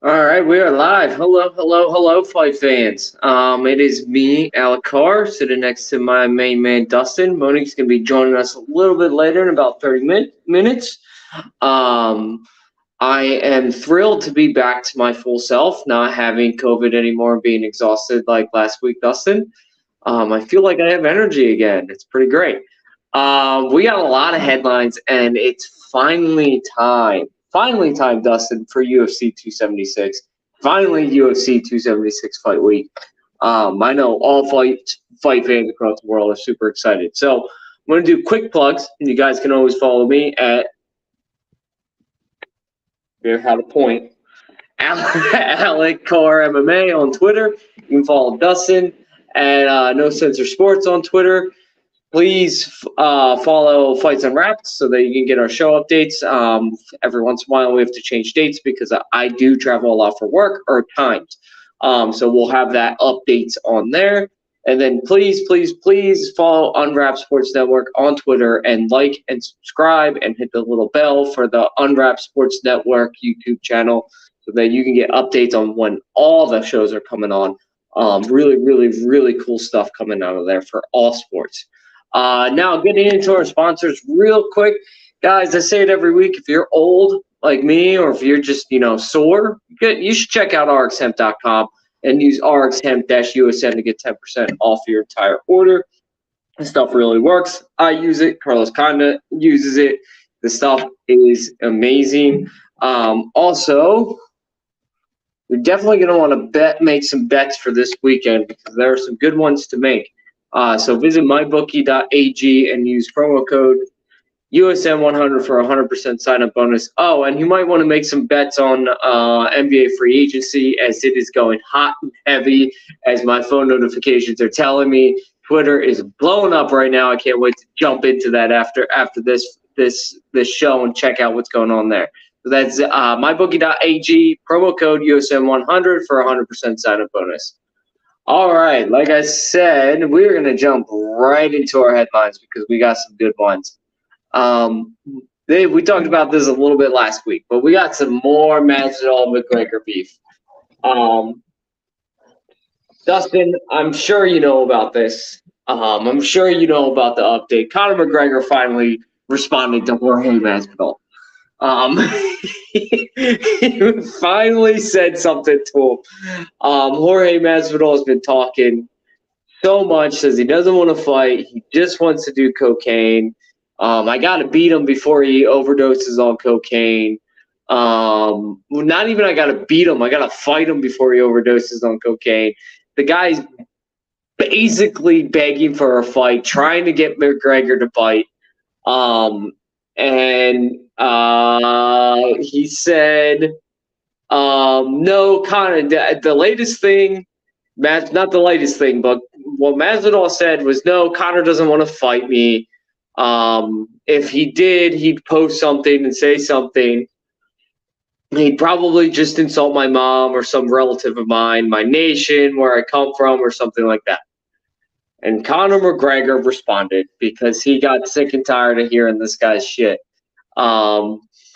All right, we are live. Hello, hello, hello, fight fans. It is me, Alec Carr, sitting next to my main man, Dustin. Monique's going to be joining us a little bit later in about 30 minutes. Um, I am thrilled to be back to my full self, not having COVID anymore and being exhausted like last week, Dustin. I feel like I have energy again. It's pretty great. We got a lot of headlines, and it's finally time, Dustin, for UFC 276. Finally, UFC 276 fight week. I know all fight fans across the world are super excited. So I'm going to do quick plugs, and you guys can always follow me at Beer Had a Point. Alec Core MMA on Twitter. You can follow Dustin at No Censor Sports on Twitter. Please follow Fights Unwrapped so that you can get our show updates. Every once in a while, we have to change dates because I do travel a lot for work or times. So we'll have that updates on there. And then please, please, please follow Unwrapped Sports Network on Twitter and like and subscribe and hit the little bell for the Unwrapped Sports Network YouTube channel so that you can get updates on when all the shows are coming on. Really, really, really cool stuff coming out of there for all sports. Now, getting into our sponsors real quick. Guys, I say it every week. If you're old like me or if you're just, sore, you should check out rxhemp.com and use rxhemp-usn to get 10% off your entire order. This stuff really works. I use it. Carlos Conda uses it. The stuff is amazing. Also, you're definitely going to want to make some bets for this weekend because there are some good ones to make. So visit mybookie.ag and use promo code USM100 for a 100% sign-up bonus. Oh, and you might want to make some bets on NBA free agency as it is going hot and heavy, as my phone notifications are telling me. Twitter is blowing up right now. I can't wait to jump into that after this show and check out what's going on there. So that's mybookie.ag, promo code USM100 for a 100% sign-up bonus. All right, like I said, we're going to jump right into our headlines because we got some good ones. We talked about this a little bit last week, but we got some more Masvidal McGregor beef. Dustin, I'm sure you know about this. I'm sure you know about the update. Conor McGregor finally responded to Jorge Masvidal. Um, he finally said something to him. Jorge Masvidal has been talking so much, says he doesn't want to fight. He just wants to do cocaine. I got to beat him before he overdoses on cocaine. Not even I got to beat him. I got to fight him before he overdoses on cocaine. The guy's basically begging for a fight, trying to get McGregor to fight. He said, no, Conor, the latest thing, not the latest thing, but what Masvidal said was, no, Conor doesn't want to fight me. If he did, he'd post something and say something. He'd probably just insult my mom or some relative of mine, my nation, where I come from, or something like that. And Conor McGregor responded because he got sick and tired of hearing this guy's shit.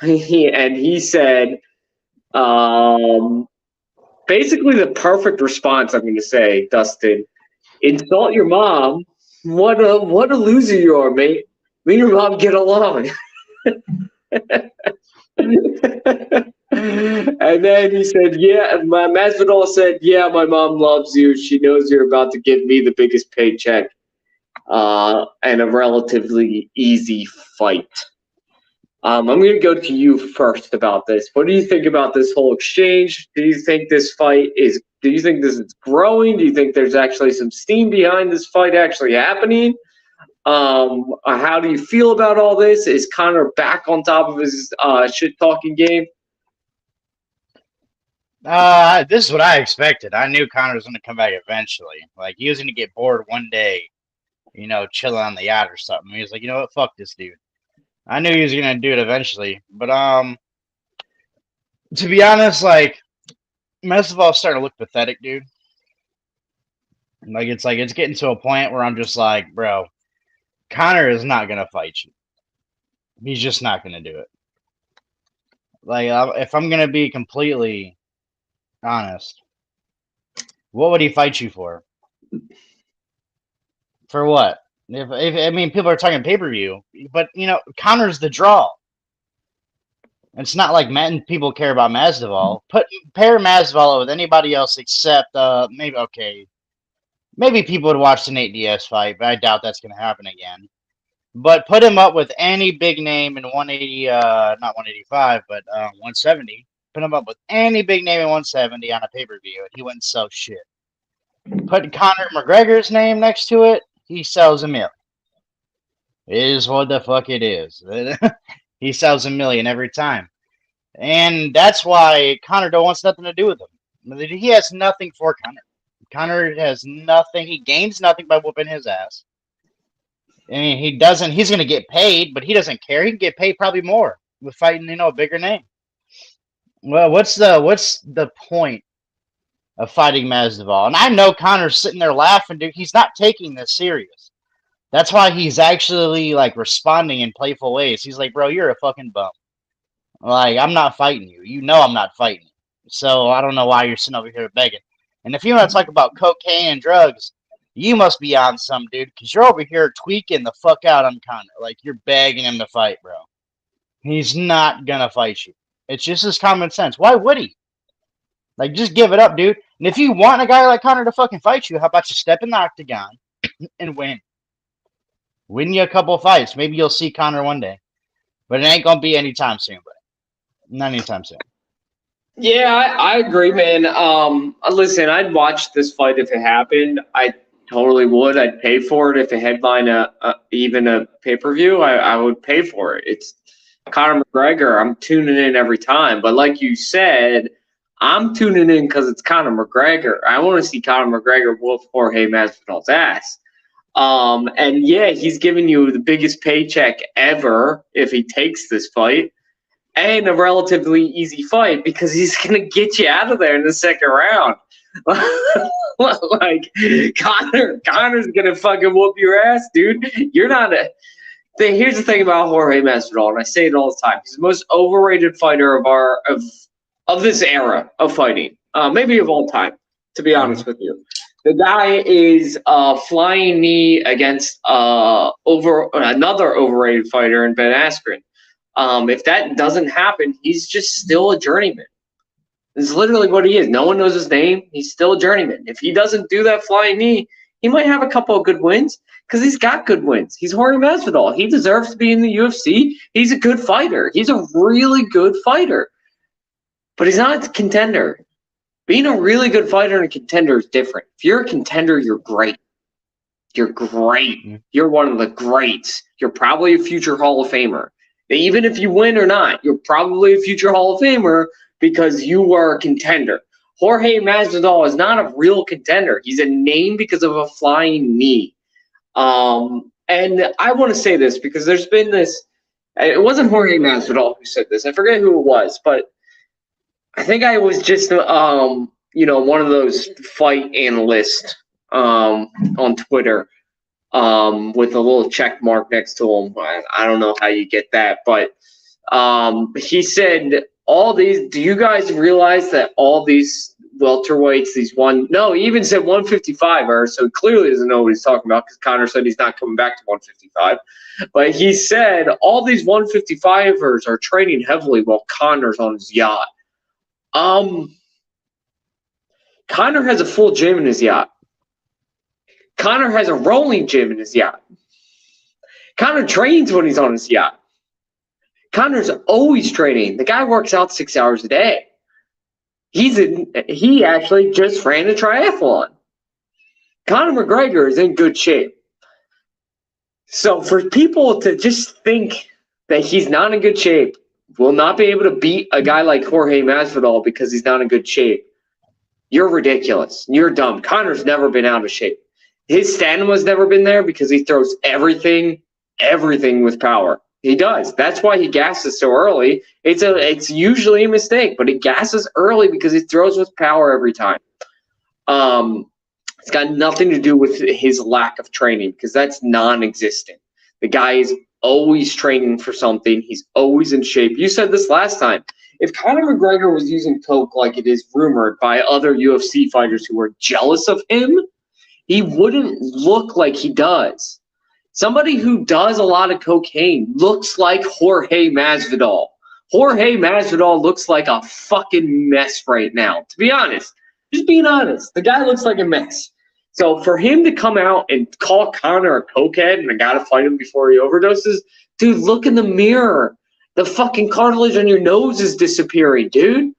He said, basically the perfect response, I'm going to say, Dustin, insult your mom. What a loser you are, mate. Me and your mom get along. And then he said, Masvidal said, yeah, my mom loves you. She knows you're about to give me the biggest paycheck and a relatively easy fight. I'm going to go to you first about this. What do you think about this whole exchange? Do you think this is growing? Do you think there's actually some steam behind this fight actually happening? How do you feel about all this? Is Conor back on top of his shit-talking game? This is what I expected. I knew Conor was going to come back eventually. Like, he was going to get bored one day, chilling on the yacht or something. He was like, you know what, fuck this dude. I knew he was going to do it eventually. But, to be honest, like, Masvidal's starting to look pathetic, dude. It's getting to a point where I'm just like, bro, Conor is not going to fight you. He's just not going to do it. Like, if I'm going to be completely Honest. What would he fight you for? For what? If I mean, people are talking pay-per-view, but Connor's the draw. It's not like people care about Masvidal. Pair Masvidal with anybody else except maybe people would watch the Nate Diaz fight, but I doubt that's going to happen again. But put him up with any big name in 180, not 185, but 170. Put him up with any big name in 170 on a pay-per-view, and he wouldn't sell shit. Put Conor McGregor's name next to it, he sells $1 million. It is what the fuck it is. He sells $1 million every time. And that's why Conor wants nothing to do with him. He has nothing for Conor. Conor has nothing. He gains nothing by whooping his ass. I mean, he's going to get paid, but he doesn't care. He can get paid probably more with fighting, a bigger name. Well, what's the point of fighting Masvidal? And I know Conor's sitting there laughing, dude. He's not taking this serious. That's why he's actually responding in playful ways. He's like, bro, you're a fucking bum. I'm not fighting you. You know I'm not fighting you. So I don't know why you're sitting over here begging. And if you want to talk about cocaine and drugs, you must be on some, dude, because you're over here tweaking the fuck out on Conor. You're begging him to fight, bro. He's not going to fight you. It's just his common sense. Why would he? Just give it up, dude. And if you want a guy like Conor to fucking fight you, how about you step in the octagon and win? Win you a couple of fights. Maybe you'll see Conor one day. But it ain't going to be anytime soon, bro. Not anytime soon. Yeah, I agree, man. Listen, I'd watch this fight if it happened. I totally would. I'd pay for it if it headlined even a pay-per-view. I would pay for it. It's Conor McGregor. I'm tuning in every time. But like you said, I'm tuning in because it's Conor McGregor. I want to see Conor McGregor whoop Jorge Masvidal's ass. And yeah, he's giving you the biggest paycheck ever if he takes this fight. And a relatively easy fight because he's going to get you out of there in the second round. Conor's going to fucking whoop your ass, dude. You're not a... Here's the thing about Jorge Masvidal, and I say it all the time. He's the most overrated fighter of this era of fighting. Maybe of all time, to be honest with you. The guy is a flying knee against another overrated fighter in Ben Askren. If that doesn't happen, he's just still a journeyman. This is literally what he is. No one knows his name. He's still a journeyman. If he doesn't do that flying knee, he might have a couple of good wins because he's got good wins. He's Jorge Masvidal. He deserves to be in the UFC. He's a good fighter. He's a really good fighter. But he's not a contender. Being a really good fighter and a contender is different. If you're a contender, you're great. You're great. You're one of the greats. You're probably a future Hall of Famer. Even if you win or not, you're probably a future Hall of Famer because you are a contender. Jorge Masvidal is not a real contender. He's a name because of a flying knee. And I want to say this because there's been this. It wasn't Jorge Masvidal who said this. I forget who it was, but I think I was just one of those fight analysts on Twitter. With a little check mark next to him. I don't know how you get that, but he said do you guys realize that all these welterweights, he even said 155er, so clearly doesn't know what he's talking about because Conor said he's not coming back to 155. But he said all these 155ers are training heavily while Conor's on his yacht. Conor has a full gym in his yacht. Conor has a rolling gym in his yacht. Conor trains when he's on his yacht. Conor's always training. The guy works out 6 hours a day. He actually just ran a triathlon. Conor McGregor is in good shape. So for people to just think that he's not in good shape, will not be able to beat a guy like Jorge Masvidal because he's not in good shape, you're ridiculous. You're dumb. Conor's never been out of shape. His stamina's never been there because he throws everything with power. He does. That's why he gasses so early. It's usually a mistake, but he gasses early because he throws with power every time. It's got nothing to do with his lack of training because that's non-existent. The guy is always training for something. He's always in shape. You said this last time. If Conor McGregor was using coke like it is rumored by other UFC fighters who are jealous of him, he wouldn't look like he does. Somebody who does a lot of cocaine looks like Jorge Masvidal. Jorge Masvidal looks like a fucking mess right now, to be honest. Just being honest. The guy looks like a mess. So for him to come out and call Conor a cokehead and I gotta fight him before he overdoses, dude, look in the mirror. The fucking cartilage on your nose is disappearing, dude.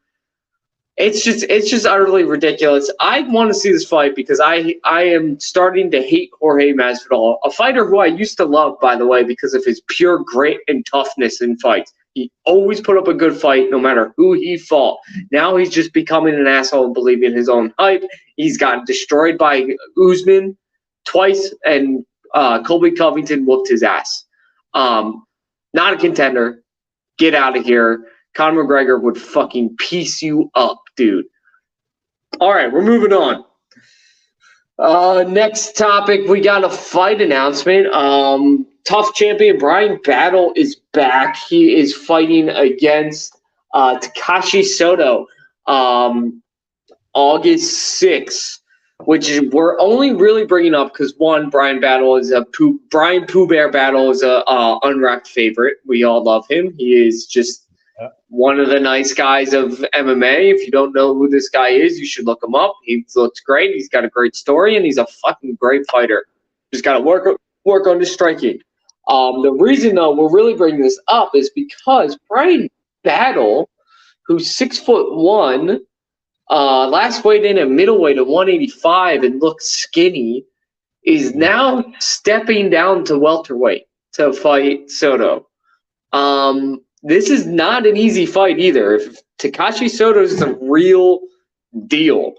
It's just utterly ridiculous. I want to see this fight because I am starting to hate Jorge Masvidal, a fighter who I used to love, by the way, because of his pure grit and toughness in fights. He always put up a good fight no matter who he fought. Now he's just becoming an asshole and believing his own hype. He's got destroyed by Usman twice, and Colby Covington whooped his ass. Not a contender. Get out of here. Conor McGregor would fucking piece you up, dude. All right, we're moving on. Next topic, we got a fight announcement. Tough champion Bryan Battle is back. He is fighting against Takashi Soto August 6th, which we're only really bringing up because, one, Bryan Battle is Brian Pooh Bear Battle is a unwrapped favorite. We all love him. He is just one of the nice guys of MMA. If you don't know who this guy is, you should look him up. He looks great. He's got a great story, and he's a fucking great fighter. Just got to work on his striking. The reason, though, we're really bringing this up is because Bryan Battle, who's 6'1", last weighed in at middleweight at 185 and looks skinny, is now stepping down to welterweight to fight Soto. This is not an easy fight either. Takashi Soto is a real deal.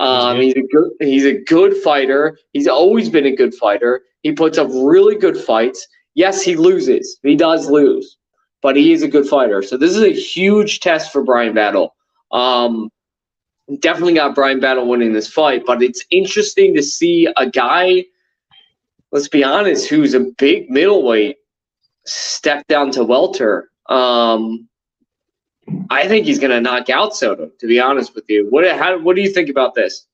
He's a good fighter. He's always been a good fighter. He puts up really good fights. Yes, he loses. He does lose, but he is a good fighter. So this is a huge test for Bryan Battle. Definitely got Bryan Battle winning this fight, but it's interesting to see a guy, let's be honest, who's a big middleweight step down to welter. I think he's going to knock out Soto, to be honest with you. What do you think about this?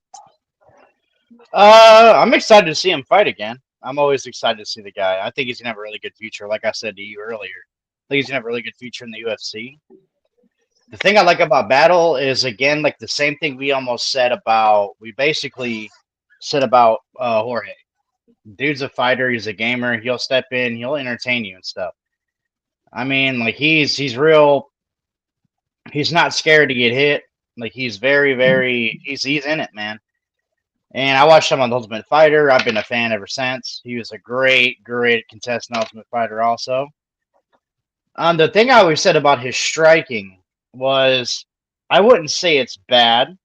I'm excited to see him fight again. I'm always excited to see the guy. I think he's going to have a really good future, like I said to you earlier. I think he's going to have a really good future in the UFC. The thing I like about Battle is, again, like the same thing we basically said about Jorge. Dude's a fighter. He's a gamer. He'll step in. He'll entertain you and stuff. I mean, like he's real. He's not scared to get hit. Like he's very, he's in it, man. And I watched him on The Ultimate Fighter. I've been a fan ever since. He was a great contestant Ultimate Fighter also. The thing I always said about his striking was, I wouldn't say it's bad.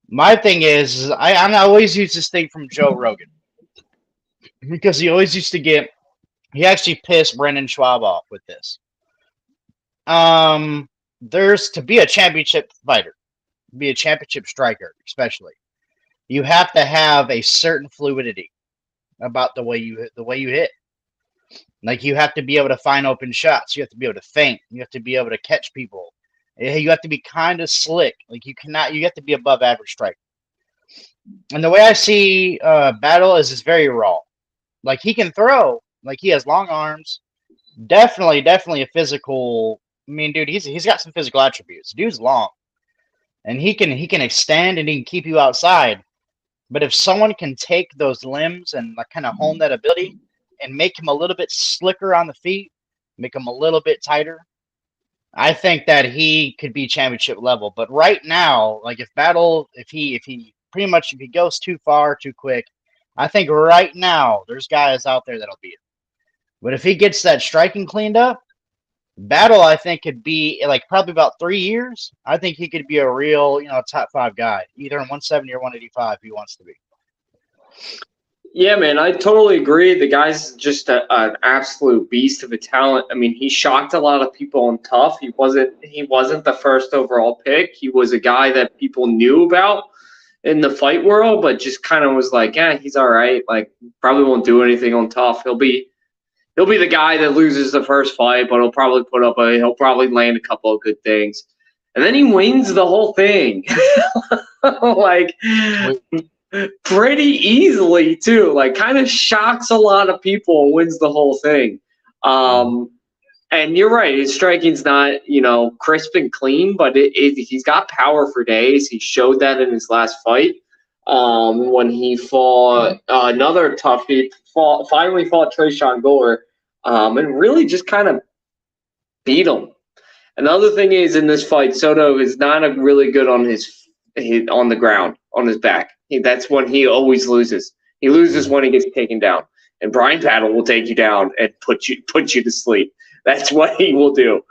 My thing is I always used this thing from Joe Rogan. Because he always used to he actually pissed Brendan Schwab off with this. There's to be a championship fighter, be a championship striker, especially, you have to have a certain fluidity about the way you hit. Like you have to be able to find open shots. You have to be able to feint. You have to be able to catch people. You have to be kind of slick. Like you have to be above average striker. And the way I see Battle is very raw. Like he can throw. Like he has long arms. Definitely a physical. I mean, dude, he's got some physical attributes. Dude's long, and he can extend and he can keep you outside. But if someone can take those limbs and like kind of hone that ability and make him a little bit slicker on the feet, make him a little bit tighter, I think that he could be championship level. But right now, like if he goes too far too quick, I think right now there's guys out there that'll beat him. But if he gets that striking cleaned up, Battle, I think, could be like probably about 3 years. I think he could be a real, top 5 guy, either in 170 or 185 if he wants to be. Yeah, man, I totally agree. The guy's just an absolute beast of a talent. I mean, he shocked a lot of people on Tough. He wasn't the first overall pick. He was a guy that people knew about in the fight world, but just kind of was like, he's all right. Like, probably won't do anything on Tough. He'll be he'll be the guy that loses the first fight, but he'll probably land a couple of good things, and then he wins the whole thing, like pretty easily too. Like kind of shocks a lot of people, and wins the whole thing. And you're right, his striking's not crisp and clean, but he's got power for days. He showed that in his last fight. When he fought another toughie, finally fought Tresean Gore, and really just kind of beat him. Another thing is in this fight, Soto is not a really good on his on the ground, on his back. That's when he always loses. He loses when he gets taken down. And Brian Battle will take you down and put you to sleep. That's what he will do.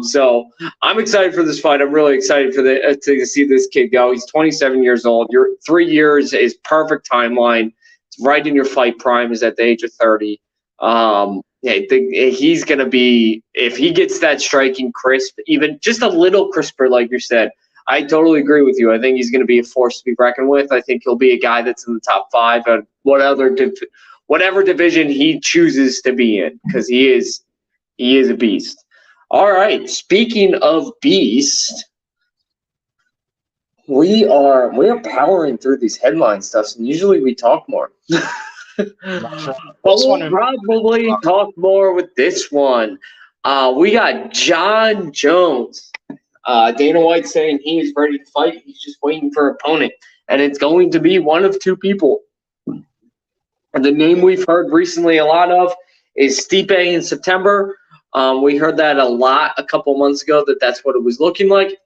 So I'm excited for this fight. I'm really excited for to see this kid go. He's 27 years old. Your 3 years is perfect timeline. It's right in your fight prime. Is at the age of 30. He's going to be, if he gets that striking crisp, even just a little crisper, like you said, I totally agree with you. I think he's going to be a force to be reckoned with. I think he'll be a guy that's in the top 5 at whatever division he chooses to be in, because he is a beast. All right. Speaking of beast, we are powering through these headline stuffs, and usually we talk more. But we'll probably talk more with this one. We got Jon Jones. Dana White saying he is ready to fight. He's just waiting for an opponent, and it's going to be one of two people. And the name we've heard recently a lot of is Stipe in September. We heard that a lot a couple months ago, that's what it was looking like.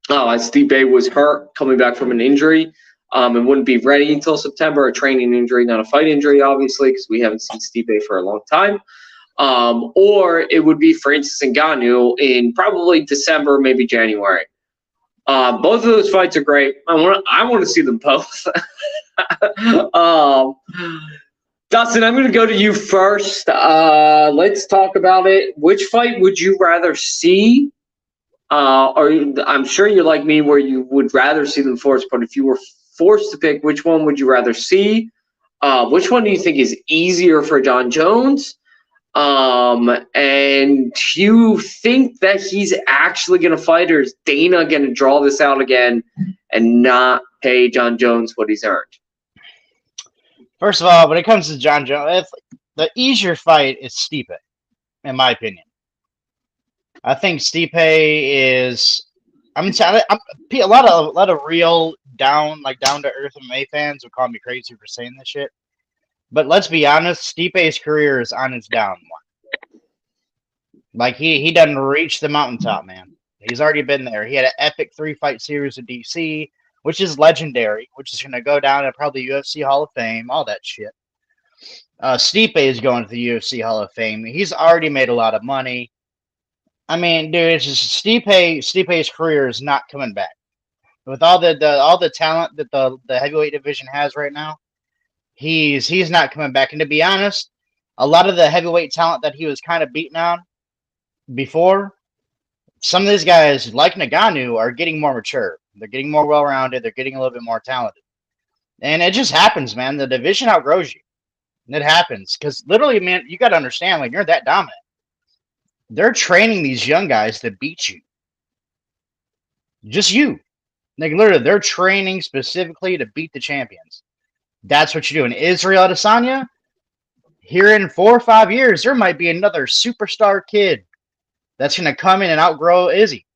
Stipe was hurt, coming back from an injury, and wouldn't be ready until September, a training injury, not a fight injury, obviously, because we haven't seen Stipe for a long time. Or it would be Francis Ngannou in probably December, maybe January. Both of those fights are great. I want to see them both. Dustin, I'm going to go to you first. Let's talk about it. Which fight would you rather see? Or I'm sure you're like me, where you would rather see them forced. But if you were forced to pick, which one would you rather see? Which one do you think is easier for Jon Jones? And do you think that he's actually going to fight, or is Dana going to draw this out again and not pay Jon Jones what he's earned? First of all, when it comes to Jon Jones, the easier fight is Stipe, in my opinion. I think Stipe is. A lot of real down to earth MMA fans would call me crazy for saying this shit. But let's be honest, Stipe's career is on its down one. Like he doesn't reach the mountaintop, man. He's already been there. He had an epic 3-fight series in DC, which is legendary, which is going to go down in probably UFC Hall of Fame, all that shit. Stipe is going to the UFC Hall of Fame. He's already made a lot of money. I mean, dude, it's just Stipe's career is not coming back. With all the talent that the heavyweight division has right now, he's not coming back. And to be honest, a lot of the heavyweight talent that he was kind of beaten on before, some of these guys, like Ngannou, are getting more mature. They're getting more well-rounded. They're getting a little bit more talented. And it just happens, man. The division outgrows you. And it happens. Because literally, man, you got to understand, like, you're that dominant. They're training these young guys to beat you. Just you. Like, literally, they're training specifically to beat the champions. That's what you do. And Israel Adesanya, here in 4 or 5 years, there might be another superstar kid that's going to come in and outgrow Izzy.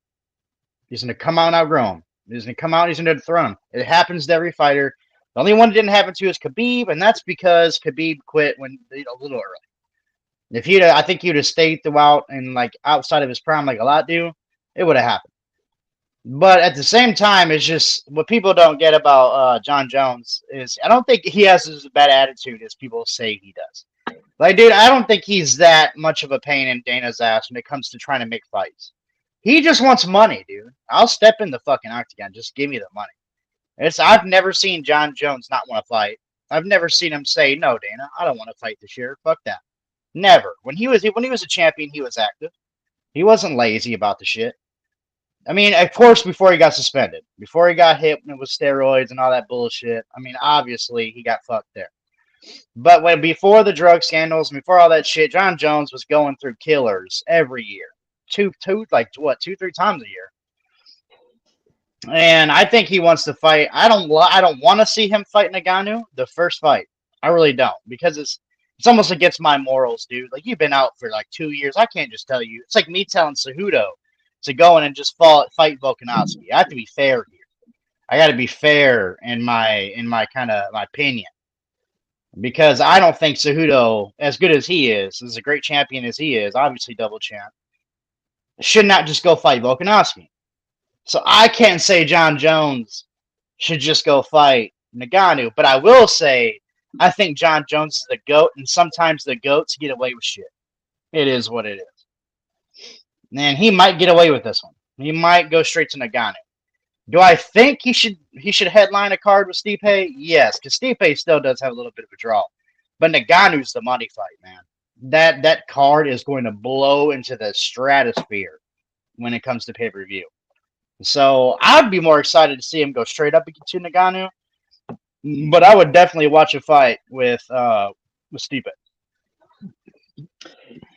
He's going to come out and outgrow him. He's going to come out, he's going to dethrone him. It happens to every fighter. The only one it didn't happen to is Khabib, and that's because Khabib quit when a little early. I think he'd have stayed throughout and like outside of his prime, like a lot do, it would have happened. But at the same time, it's just what people don't get about Jon Jones is I don't think he has as bad attitude as people say he does. Like, dude, I don't think he's that much of a pain in Dana's ass when it comes to trying to make fights. He just wants money, dude. I'll step in the fucking octagon. Just give me the money. I've never seen Jon Jones not want to fight. I've never seen him say, no, Dana, I don't want to fight this year. Fuck that. Never. When he was a champion, he was active. He wasn't lazy about the shit. I mean, of course, before he got suspended, before he got hit with steroids and all that bullshit. I mean, obviously, he got fucked there. But before the drug scandals, before all that shit, John Jones was going through killers every year, two, 3 times a year. And I think he wants to fight. I don't want to see him fight Ngannou the first fight. I really don't, because it's almost against my morals, dude. Like, you've been out for like 2 years. I can't just tell you. It's like me telling Cejudo to go in and just fight Volkanovski. I have to be fair here. I got to be fair in my kind of my opinion, because I don't think Cejudo, as good as he is a great champion as he is, obviously double champ, should not just go fight Volkanovski. So I can't say John Jones should just go fight Ngannou, but I will say I think John Jones is the GOAT, and sometimes the GOATs get away with shit. It is what it is. And he might get away with this one. He might go straight to Ngannou. Do I think he should headline a card with Stipe? Yes, because Stipe still does have a little bit of a draw. But Ngannou's the money fight, man. That card is going to blow into the stratosphere when it comes to pay-per-view. So I'd be more excited to see him go straight up to Ngannou, but I would definitely watch a fight with Stipe.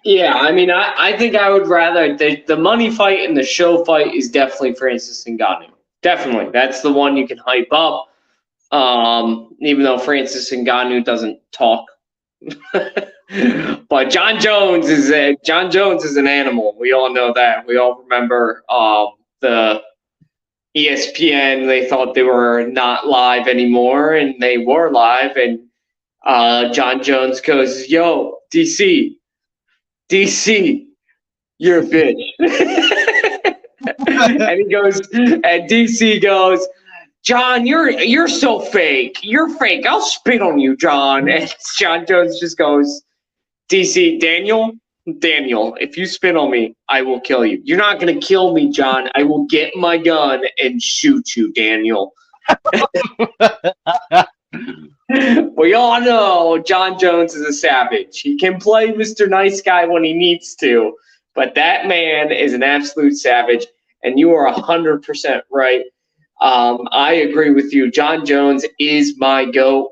Yeah, I mean, I think I would rather the money fight and the show fight is definitely Francis Ngannou. Definitely, that's the one you can hype up. Even though Francis Ngannou doesn't talk, but John Jones is an animal. We all know that. We all remember the ESPN. They thought they were not live anymore, and they were live. And John Jones goes, "Yo, DC, you're a bitch." And he goes, and DC goes, "John, you're so fake. You're fake. I'll spit on you, John." And John Jones just goes, "DC, Daniel, if you spit on me, I will kill you. You're not going to kill me, John. I will get my gun and shoot you, Daniel." We all know John Jones is a savage. He can play Mr. Nice Guy when he needs to, but that man is an absolute savage, and you are 100% right. I agree with you. John Jones is my GOAT.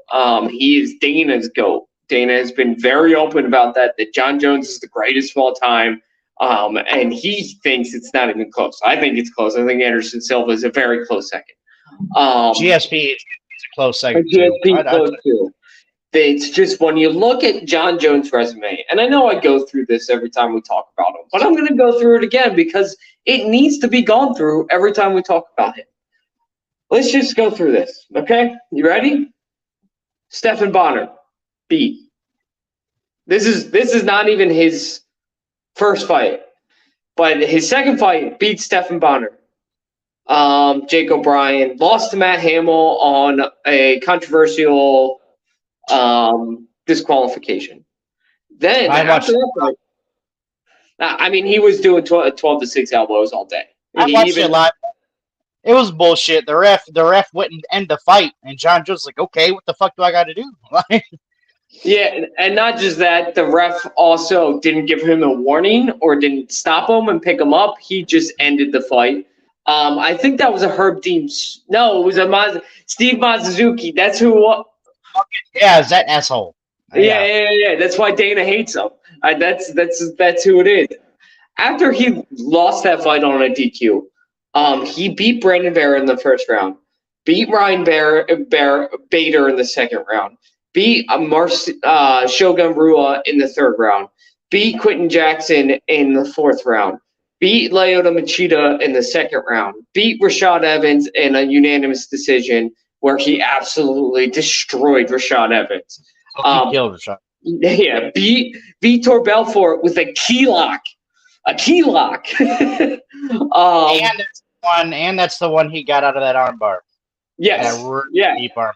He is Dana's GOAT. Dana has been very open about that John Jones is the greatest of all time, and he thinks it's not even close. I think it's close. I think Anderson Silva is a very close second. GSP is a close second. GSP close too. It's just when you look at John Jones' resume, and I know I go through this every time we talk about him, but I'm going to go through it again because it needs to be gone through every time we talk about him. Let's just go through this, okay? You ready? Stephan Bonnar, beat. This is not even his first fight, but his second fight beat Stephan Bonnar. Jake O'Brien lost to Matt Hamill on a controversial disqualification. Then after that fight, I mean, he was doing 12-6 elbows all day. I watched it live. It was bullshit. The ref wouldn't end the fight, and John Jones was like, "Okay, what the fuck do I got to do?" Yeah, and not just that, the ref also didn't give him a warning or didn't stop him and pick him up. He just ended the fight. I think that was a Herb Dean. No, it was a Steve Mazuzuki. That's who. Yeah, is that asshole? Yeah. That's why Dana hates him. That's who it is. After he lost that fight on a DQ, he beat Brandon Vera in the first round, beat Ryan Bader in the second round, beat Shogun Rua in the third round, beat Quentin Jackson in the fourth round, beat Lyoto Machida in the second round, beat Rashad Evans in a unanimous decision where he absolutely destroyed Rashad Evans. He killed Rashad. Yeah, beat Vitor Belfort with a key lock. And that's the one he got out of that armbar. Yes. Deep arm.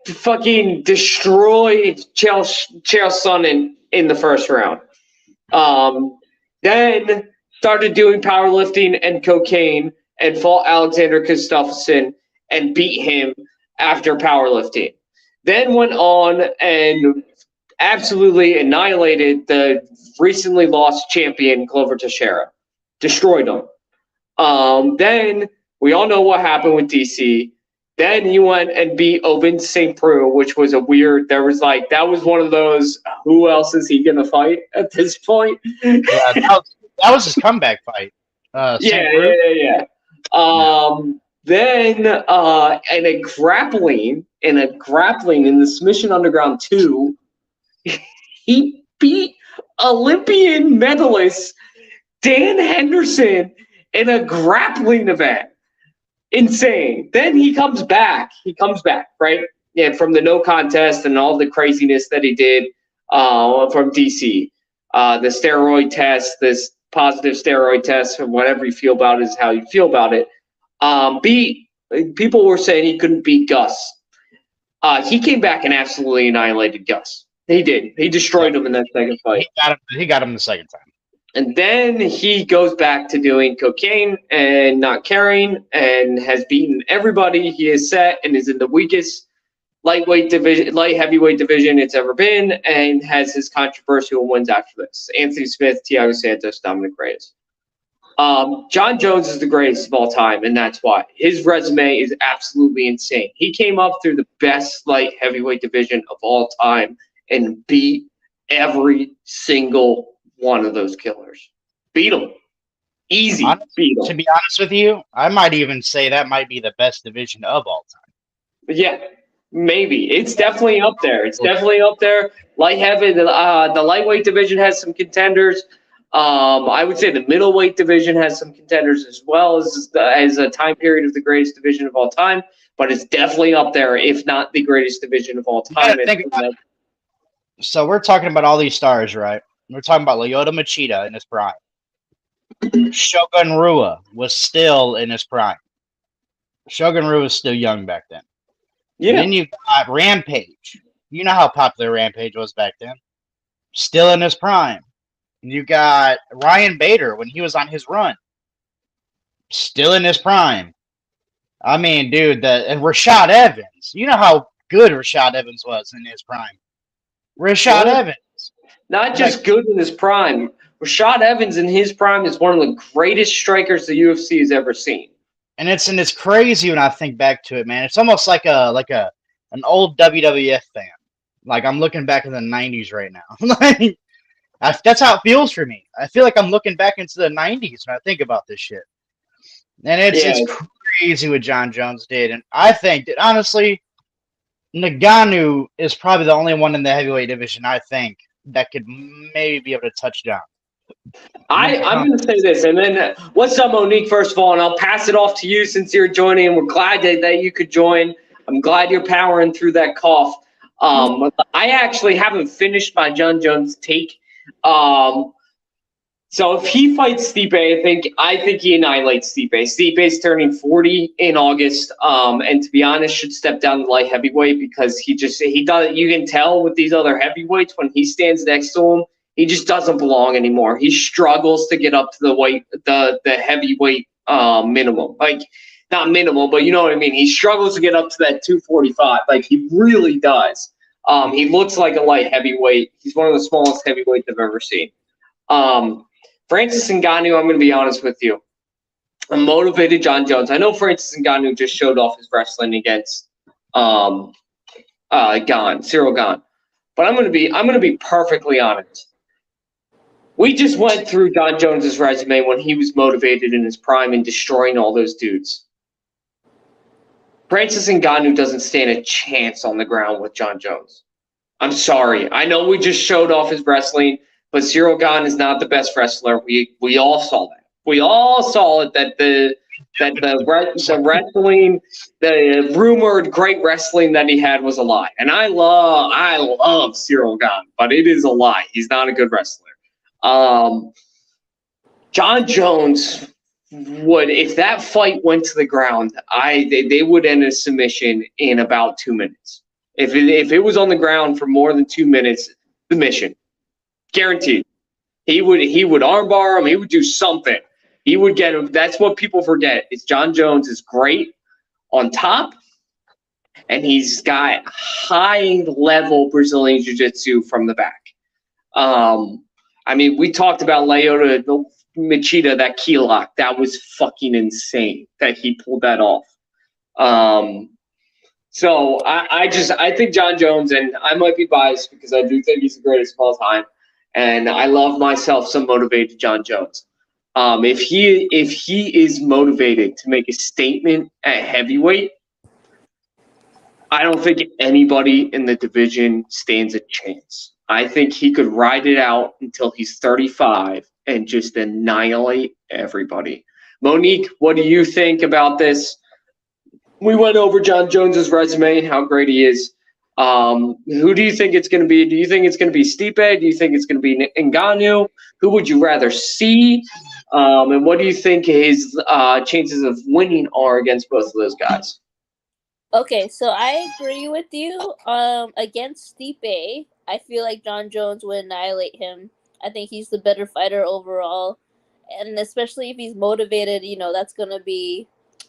Fucking destroyed Chael Sonnen in the first round. Then started doing powerlifting and cocaine and fought Alexander Gustafsson and beat him after powerlifting. Then went on and absolutely annihilated the recently lost champion Glover Teixeira. Destroyed him. Then we all know what happened with DC. Then he went and beat Ovince St. Preux, which was a weird. There was like that was one of those. Who else is he gonna fight at this point? Yeah, that was his comeback fight. Yeah. Then in a grappling in the Submission Underground 2, he beat Olympian medalist Dan Henderson in a grappling event. Insane. Then he comes back. Right? Yeah, from the no contest and all the craziness that he did from DC. The steroid test, this positive steroid test, or whatever you feel about it is how you feel about it. People were saying he couldn't beat Gus. He came back and absolutely annihilated Gus. He did. He destroyed him in that second fight. He got him the second time. And then he goes back to doing cocaine and not caring and has beaten everybody. He is set and is in the weakest light heavyweight division it's ever been, and has his controversial wins after this. Anthony Smith, Thiago Santos, Dominic Reyes. John Jones is the greatest of all time, and that's why. His resume is absolutely insane. He came up through the best light heavyweight division of all time and beat every single one of those killers. Beat them. Easy. Beat them. To be honest with you, I might even say that might be the best division of all time. Yeah, maybe. It's definitely up there. Light heavy, the lightweight division has some contenders. I would say the middleweight division has some contenders as well as a time period of the greatest division of all time, but it's definitely up there, if not the greatest division of all time. So we're talking about all these stars, right? We're talking about Lyoto Machida in his prime. Shogun Rua was still in his prime. Shogun Rua was still young back then. Yeah. And then you got Rampage. You know how popular Rampage was back then. Still in his prime. You got Ryan Bader when he was on his run. Still in his prime. I mean, dude, and Rashad Evans. You know how good Rashad Evans was in his prime. Rashad Evans. Not just good in his prime. Rashad Evans in his prime is one of the greatest strikers the UFC has ever seen. And it's crazy when I think back to it, man. It's almost like an old WWF fan. Like I'm looking back in the 90s right now. That's how it feels for me. I feel like I'm looking back into the 90s when I think about this shit. And it's crazy what John Jones did. And I think that honestly, Ngannou is probably the only one in the heavyweight division I think that could maybe be able to touch down. I'm going to say this, and then what's up, Monique, first of all, and I'll pass it off to you since you're joining, and we're glad that you could join. I'm glad you're powering through that cough. I actually haven't finished my John Jones take. So if he fights Stipe, I think he annihilates Stipe. Stipe's turning 40 in August, and to be honest, should step down to light heavyweight because he does. You can tell with these other heavyweights when he stands next to him, he just doesn't belong anymore. He struggles to get up to the heavyweight minimum, like not minimal, but you know what I mean. He struggles to get up to that 245, like he really does. He looks like a light heavyweight. He's one of the smallest heavyweights I've ever seen. Francis Ngannou, I'm going to be honest with you. I'm motivated John Jones. I know Francis Ngannou just showed off his wrestling against Cyril Gane. But I'm going to be perfectly honest. We just went through John Jones's resume when he was motivated in his prime and destroying all those dudes. Francis Ngannou doesn't stand a chance on the ground with John Jones. I'm sorry. I know we just showed off his wrestling, but Cyril Gane is not the best wrestler. We all saw that. We all saw it that the wrestling, the rumored great wrestling that he had was a lie. And I love Cyril Gane, but it is a lie. He's not a good wrestler. John Jones would, if that fight went to the ground, they would end a submission in about 2 minutes. If it was on the ground for more than 2 minutes, submission. Guaranteed. He would armbar him. He would do something. He would get him. That's what people forget. Is John Jones is great on top, and he's got high-level Brazilian Jiu-Jitsu from the back. I mean, we talked about Lyoto Machida, that key lock. That was fucking insane that he pulled that off. So I think John Jones, and I might be biased because I do think he's the greatest of all time, and I love myself some motivated John Jones. If he is motivated to make a statement at heavyweight, I don't think anybody in the division stands a chance. I think he could ride it out until he's 35 and just annihilate everybody. Monique, what do you think about this? We went over John Jones's resume and how great he is. Who do you think it's going to be? Do you think it's going to be Stipe? Do you think it's going to be Ngannou? Who would you rather see? And what do you think his chances of winning are against both of those guys? Okay, so I agree with you. Against Stipe, I feel like John Jones would annihilate him. I think he's the better fighter overall, and especially if he's motivated, that's gonna be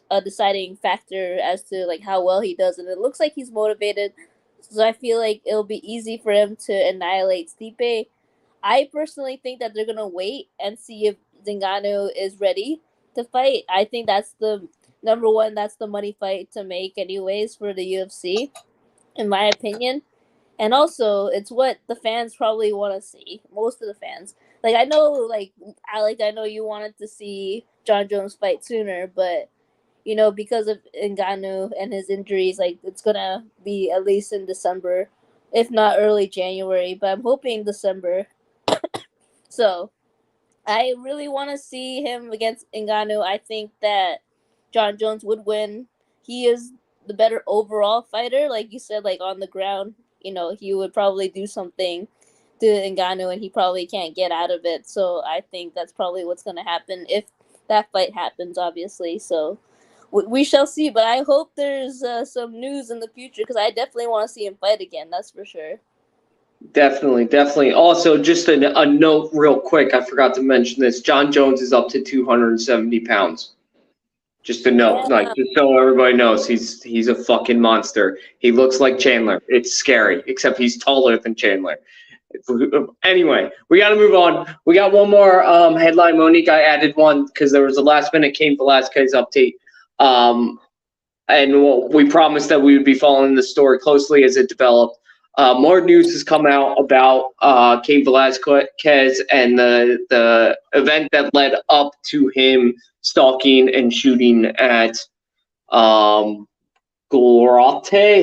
a deciding factor as to like how well he does. And it looks like he's motivated, so I feel like it'll be easy for him to annihilate Stipe. I personally think that they're gonna wait and see if Ngannou is ready to fight. I think that's the number one. That's the money fight to make, anyways, for the UFC, in my opinion. And also, it's what the fans probably want to see. Most of the fans, like I know, like Alec, I know you wanted to see John Jones fight sooner, but because of Ngannou and his injuries, like it's gonna be at least in December, if not early January. But I'm hoping December. So I really want to see him against Ngannou. I think that John Jones would win. He is the better overall fighter. Like you said, like on the ground, he would probably do something to Ngannou and he probably can't get out of it. So I think that's probably what's going to happen if that fight happens, obviously. So we shall see. But I hope there's some news in the future because I definitely want to see him fight again. That's for sure. Definitely. Also, just a note real quick. I forgot to mention this. John Jones is up to 270 pounds. Just a note, Yeah. like just so everybody knows, he's a fucking monster. He looks like Chandler. It's scary, except he's taller than Chandler. Anyway, we got to move on. We got one more headline. Monique, I added one because there was a last-minute Cain Velasquez update. And we promised that we would be following the story closely as it developed. More news has come out about Cain Velasquez and the event that led up to him stalking and shooting at Golarte,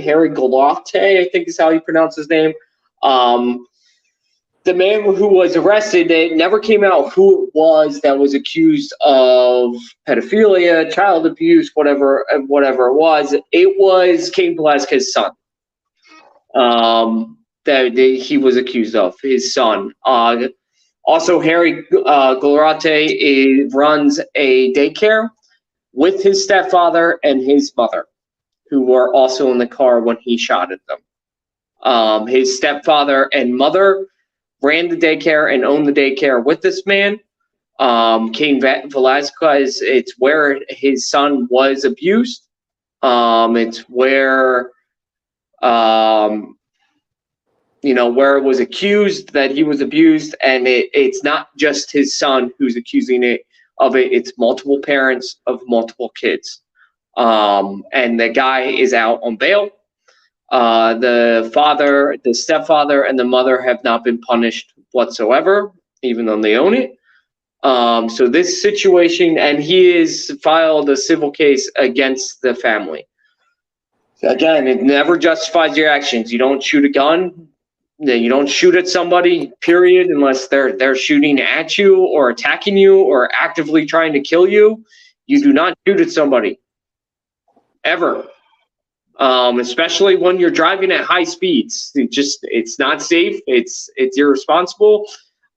Harry Golarte, I think is how you pronounce his name. The man who was arrested, it never came out who it was that was accused of pedophilia, child abuse, whatever it was. It was Cain Velasquez's son. That he was accused of, his son. Also, Harry Golarte runs a daycare with his stepfather and his mother, who were also in the car when he shot at them. His stepfather and mother ran the daycare and owned the daycare with this man. Cain Velasquez, it's where his son was abused. It's where where it was accused that he was abused, and it's not just his son who's accusing it of it. It's multiple parents of multiple kids. And the guy is out on bail. The father, the stepfather, and the mother have not been punished whatsoever, even though they own it. So this situation, and he has filed a civil case against the family. Again, it never justifies your actions. You don't shoot a gun. You don't shoot at somebody, period, unless they're shooting at you or attacking you or actively trying to kill you. You do not shoot at somebody, ever. Especially when you're driving at high speeds. It's not safe. It's irresponsible.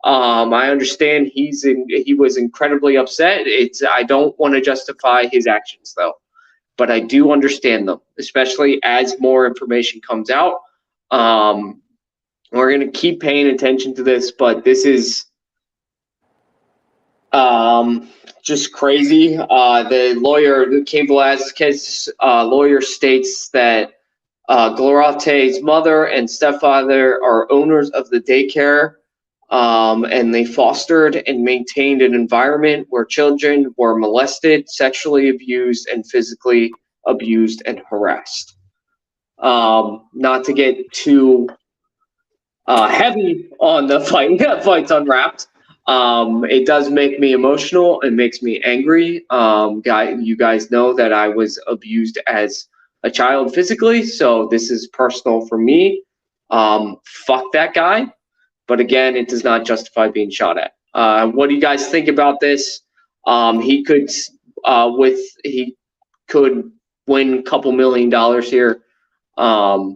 I understand he was incredibly upset. I don't want to justify his actions though, but I do understand them, especially as more information comes out. We're going to keep paying attention to this, but this is just crazy. The lawyer, the Cain Velasquez lawyer, states that Golate's mother and stepfather are owners of the daycare, and they fostered and maintained an environment where children were molested, sexually abused, and physically abused and harassed. Not to get too heavy on the fights unwrapped. It does make me emotional and makes me angry. You guys know that I was abused as a child physically, so this is personal for me. Fuck that guy. But again, it does not justify being shot at. What do you guys think about this? He could win a couple $1 million here,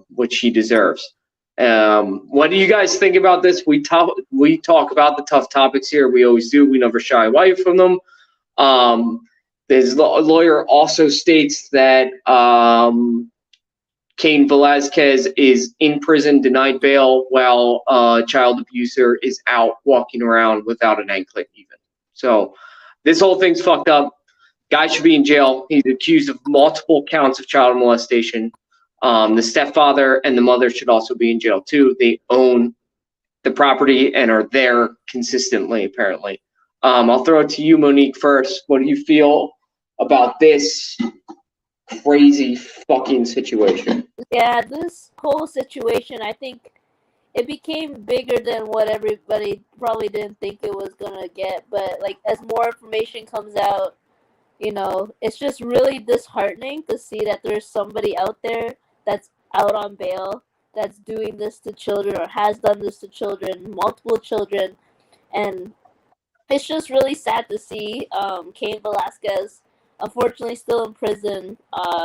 which he deserves. What do you guys think about this? We talk about the tough topics here. We always do. We never shy away from them. His lawyer also states that Cain Velasquez is in prison, denied bail, while a child abuser is out walking around without an anklet even. So this whole thing's fucked up. Guy should be in jail. He's accused of multiple counts of child molestation. The stepfather and the mother should also be in jail too. They own the property and are there consistently, apparently. I'll throw it to you, Monique, first. What do you feel about this crazy fucking situation? Yeah, this whole situation, I think it became bigger than what everybody probably didn't think it was gonna get. But like, as more information comes out, it's just really disheartening to see that there's somebody out there that's out on bail that's doing this to children or has done this to children, multiple children, and it's just really sad to see Cain Velasquez unfortunately still in prison.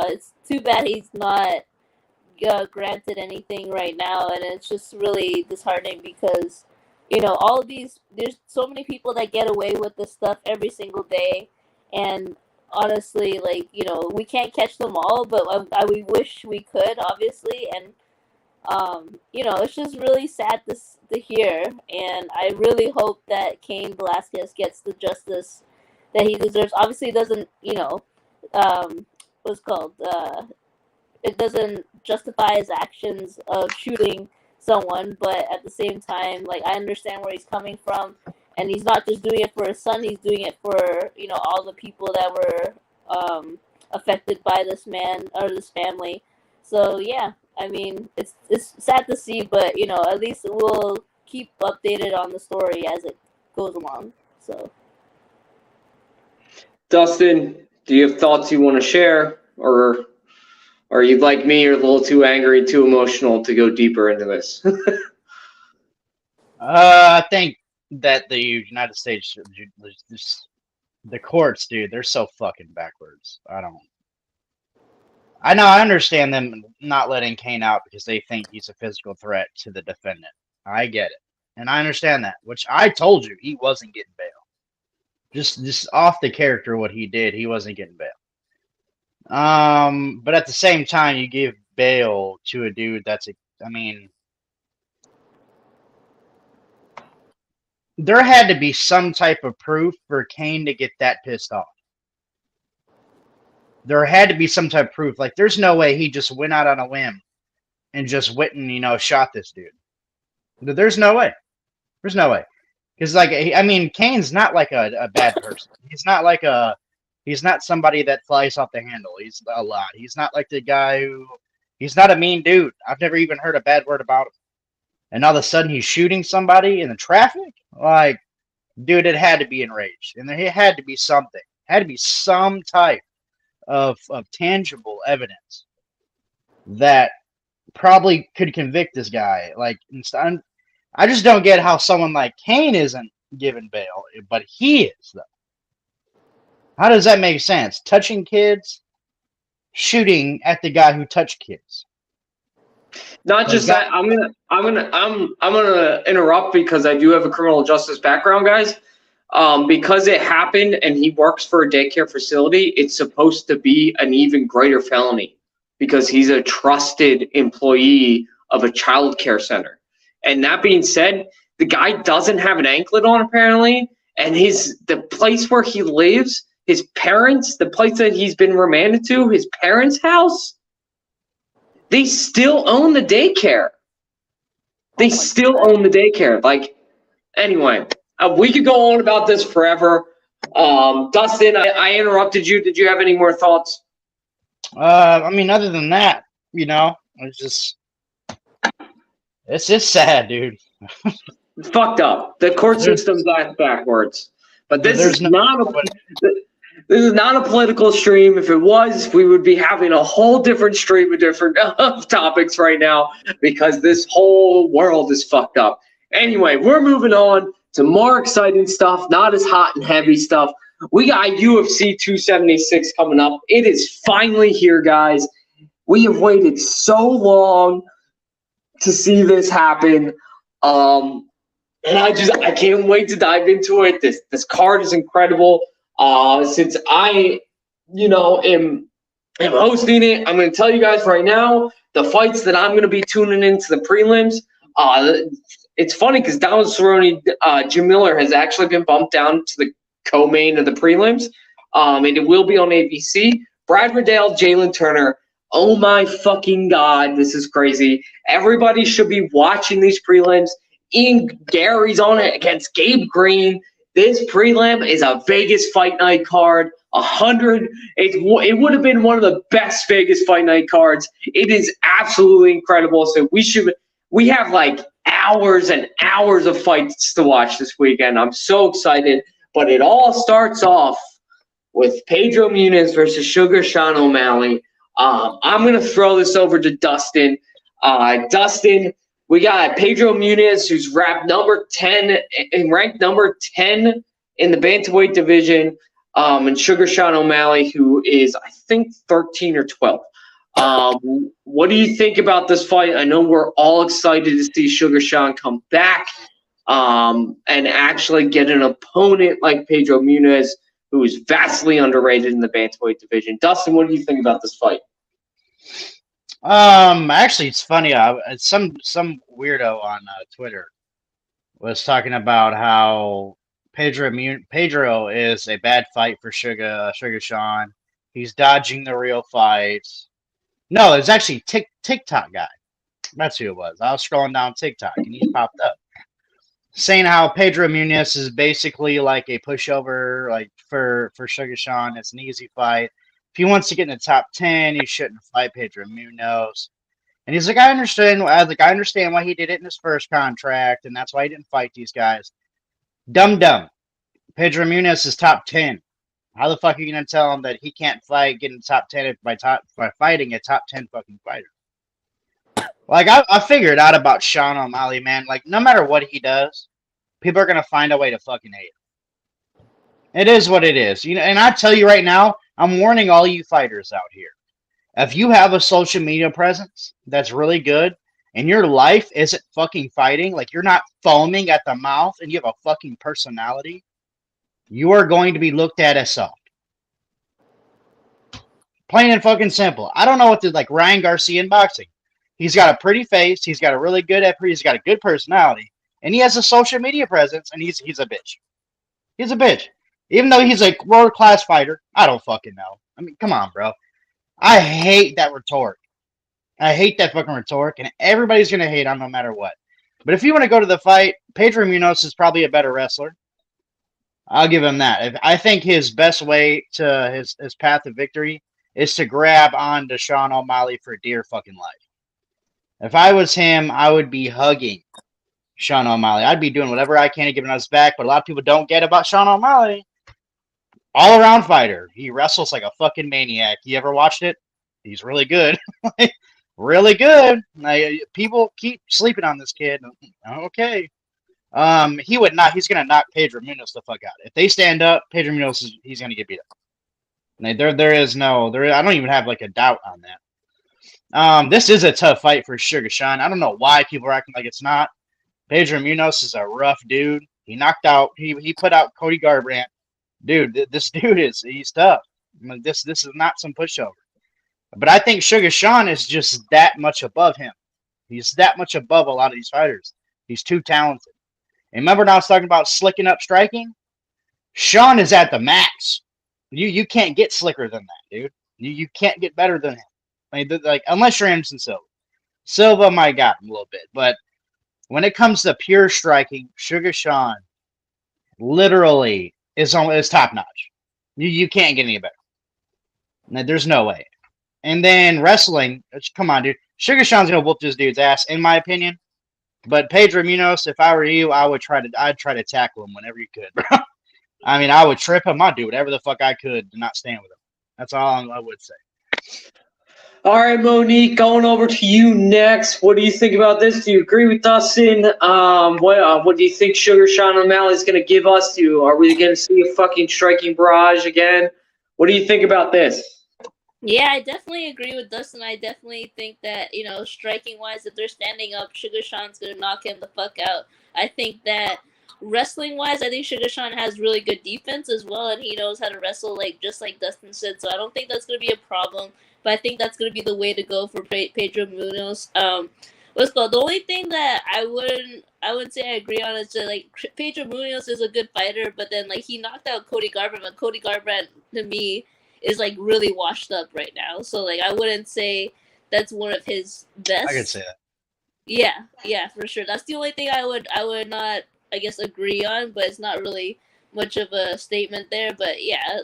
It's too bad he's not granted anything right now, and it's just really disheartening because all of these, there's so many people that get away with this stuff every single day, and honestly, like, we can't catch them all, but we wish we could, obviously, and it's just really sad to hear, and I really hope that Cain Velasquez gets the justice that he deserves. Obviously, it doesn't, what's called, it doesn't justify his actions of shooting someone, but at the same time, like, I understand where he's coming from, and he's not just doing it for his son, he's doing it for, all the people that were affected by this man or this family. So, yeah, I mean, it's sad to see, but, at least we'll keep updated on the story as it goes along, so. Dustin, do you have thoughts you want to share, or are you like me, you're a little too angry, too emotional to go deeper into this? I think that the United States, the courts, dude, they're so fucking backwards. I understand them not letting Cain out because they think he's a physical threat to the defendant. I get it. And I understand that, which I told you he wasn't getting bail. Just off the character, what he did, he wasn't getting bail. But at the same time, you give bail to a dude there had to be some type of proof for Cain to get that pissed off. There had to be some type of proof. Like, there's no way he just went out on a whim and just went and, shot this dude. There's no way. There's no way. Because, Cain's not like a bad person. He's not somebody that flies off the handle. He's a lot. He's not like the guy he's not a mean dude. I've never even heard a bad word about him. And all of a sudden he's shooting somebody in the traffic? Like, dude, it had to be enraged. And it had to be something. It had to be some type of tangible evidence that probably could convict this guy. Like, I just don't get how someone like Cain isn't given bail, but he is, though. How does that make sense? Touching kids, shooting at the guy who touched kids. Not just that. I'm gonna interrupt because I do have a criminal justice background, guys. Because it happened and he works for a daycare facility, it's supposed to be an even greater felony because he's a trusted employee of a child care center. And that being said, the guy doesn't have an anklet on apparently, and the place where he lives, his parents, the place that he's been remanded to, his parents' house, they still own the daycare. They still own the daycare. Like, anyway. We could go on about this forever. Dustin, I interrupted you. Did you have any more thoughts? Other than that, It's just sad, dude. It's fucked up. The court There's- system's backwards. But this There's is no- not a political stream. If it was, we would be having a whole different stream of different topics right now because this whole world is fucked up. Anyway, we're moving on to more exciting stuff, not as hot and heavy stuff. We got UFC 276 coming up. It is finally here, guys. We have waited so long to see this happen. And I can't wait to dive into it. This card is incredible. Since I, am hosting it, I'm going to tell you guys right now the fights that I'm going to be tuning into the prelims. It's funny because Donald Cerrone, Jim Miller has actually been bumped down to the co-main of the prelims, and it will be on ABC. Brad Riddell, Jalen Turner. Oh my fucking God, this is crazy. Everybody should be watching these prelims. Ian Gary's on it against Gabe Green. This prelim is a Vegas Fight Night card. 100. It would have been one of the best Vegas Fight Night cards. It is absolutely incredible. So we have like hours and hours of fights to watch this weekend. I'm so excited. But it all starts off with Pedro Munhoz versus Sugar Sean O'Malley. I'm going to throw this over to Dustin. Dustin, we got Pedro Munhoz, who's ranked number 10 in the bantamweight division, and Sugar Sean O'Malley, who is, I think, 13 or 12. What do you think about this fight? I know we're all excited to see Sugar Sean come back and actually get an opponent like Pedro Munhoz, who is vastly underrated in the bantamweight division. Dustin, what do you think about this fight? Actually, it's funny. Some weirdo on Twitter was talking about how Pedro is a bad fight for Sugar Sean. He's dodging the real fights. No, it's actually TikTok guy. That's who it was. I was scrolling down TikTok and he popped up saying how Pedro Munhoz is basically like a pushover, like for Sugar Sean. It's an easy fight. If he wants to get in the top 10, he shouldn't fight Pedro Munhoz. And he's like, I understand why he did it in his first contract, and that's why he didn't fight these guys. Dumb. Pedro Munhoz is top 10. How the fuck are you gonna tell him that he can't get in the top 10 by fighting a top 10 fucking fighter? Like I figured out about Sean O'Malley, man. Like no matter what he does, people are gonna find a way to fucking hate him. It is what it is, And I tell you right now, I'm warning all you fighters out here. If you have a social media presence that's really good, and your life isn't fucking fighting, like you're not foaming at the mouth, and you have a fucking personality, you are going to be looked at as soft. Plain and fucking simple. I don't know what to like Ryan Garcia in boxing. He's got a pretty face. He's got he's got a good personality, and he has a social media presence. And he's a bitch. He's a bitch. Even though he's a world class fighter, I don't fucking know. I mean, come on, bro. I hate that rhetoric. I hate that fucking rhetoric, and everybody's gonna hate on no matter what. But if you want to go to the fight, Pedro Munhoz is probably a better wrestler. I'll give him that. I think his best way to his path to victory is to grab onto Sean O'Malley for dear fucking life. If I was him, I would be hugging Sean O'Malley. I'd be doing whatever I can to give him his back, but a lot of people don't get about Sean O'Malley. All-around fighter. He wrestles like a fucking maniac. You ever watched it? He's really good. Really good. People keep sleeping on this kid. Okay. He would not. He's going to knock Pedro Munhoz the fuck out. If they stand up, Pedro Munhoz, he's going to get beat up. I don't even have like a doubt on that. This is a tough fight for Sugar Sean. I don't know why people are acting like it's not. Pedro Munhoz is a rough dude. He put out Cody Garbrandt. Dude, this dude he's tough. I mean, this is not some pushover. But I think Sugar Sean is just that much above him. He's that much above a lot of these fighters. He's too talented. And remember when I was talking about slicking up striking? Sean is at the max. You can't get slicker than that, dude. You can't get better than him. I mean, like unless you're Anderson Silva. Silva might got him a little bit, but when it comes to pure striking, Sugar Sean literally is top notch. You can't get any better. There's no way. And then wrestling, come on, dude. Sugar Sean's gonna whoop this dude's ass, in my opinion. But Pedro Munoz, if I were you, I'd try to tackle him whenever you could, bro. I mean, I would trip him. I'd do whatever the fuck I could to not stand with him. That's all I would say. All right, Monique, going over to you next. What do you think about this? Do you agree with Dustin? What do you think Sugar Sean O'Malley is going to give us? Are we going to see a fucking striking barrage again? What do you think about this? Yeah, I definitely agree with Dustin. I definitely think that, striking-wise, if they're standing up, Sugar Sean's going to knock him the fuck out. I think that wrestling-wise, I think Sugar Sean has really good defense as well, and he knows how to wrestle, just like Dustin said, so I don't think that's going to be a problem. But I think that's going to be the way to go for Pedro Munoz. The only thing that I wouldn't say I agree on is that, Pedro Munoz is a good fighter, but then, he knocked out Cody Garbrandt, but Cody Garbrandt, to me, is, really washed up right now. So, I wouldn't say that's one of his best. I could say that. Yeah, for sure. That's the only thing I would not, I guess, agree on, but it's not really much of a statement there. But, yeah,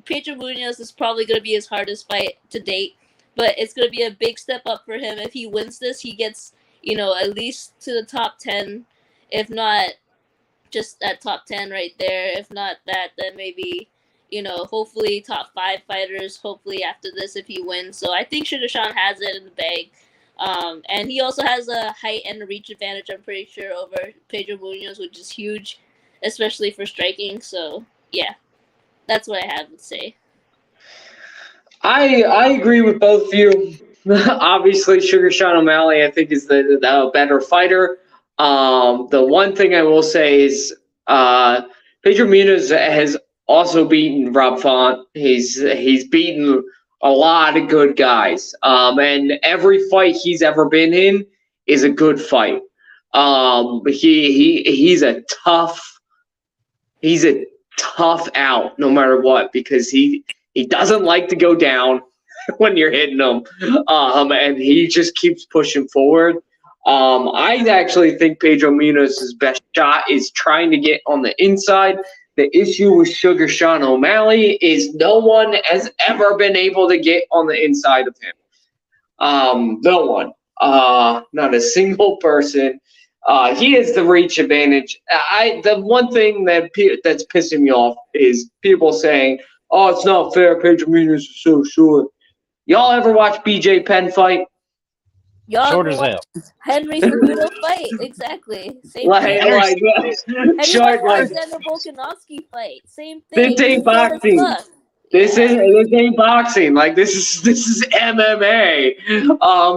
Pedro Munoz is probably going to be his hardest fight to date, but it's going to be a big step up for him. If he wins this, he gets, at least to the top 10, if not just that top 10 right there. If not that, then maybe, hopefully top 5 fighters, hopefully after this if he wins. So I think Sugar Sean has it in the bag. And he also has a height and a reach advantage, I'm pretty sure, over Pedro Munoz, which is huge, especially for striking. So, yeah. That's what I have to say. I agree with both of you. Obviously, Sugar Sean O'Malley, I think, is the better fighter. The one thing I will say is Pedro Munoz has also beaten Rob Font. He's beaten a lot of good guys. And every fight he's ever been in is a good fight. He's a tough out no matter what, because he doesn't like to go down when you're hitting him, and he just keeps pushing forward. I actually think Pedro Munoz's best shot is trying to get on the inside. The issue with Sugar Sean O'Malley is no one has ever been able to get on the inside of him. No one, not a single person. He has the reach advantage. The one thing that's pissing me off is people saying, "Oh, it's not fair. Pedro Munoz is so short." Y'all ever watch BJ Penn fight? Y'all Short as hell. Henry Cejudo fight, exactly. Same thing. Short, Alexander Volkanovski fight, same thing. This ain't boxing. This ain't boxing. This is MMA.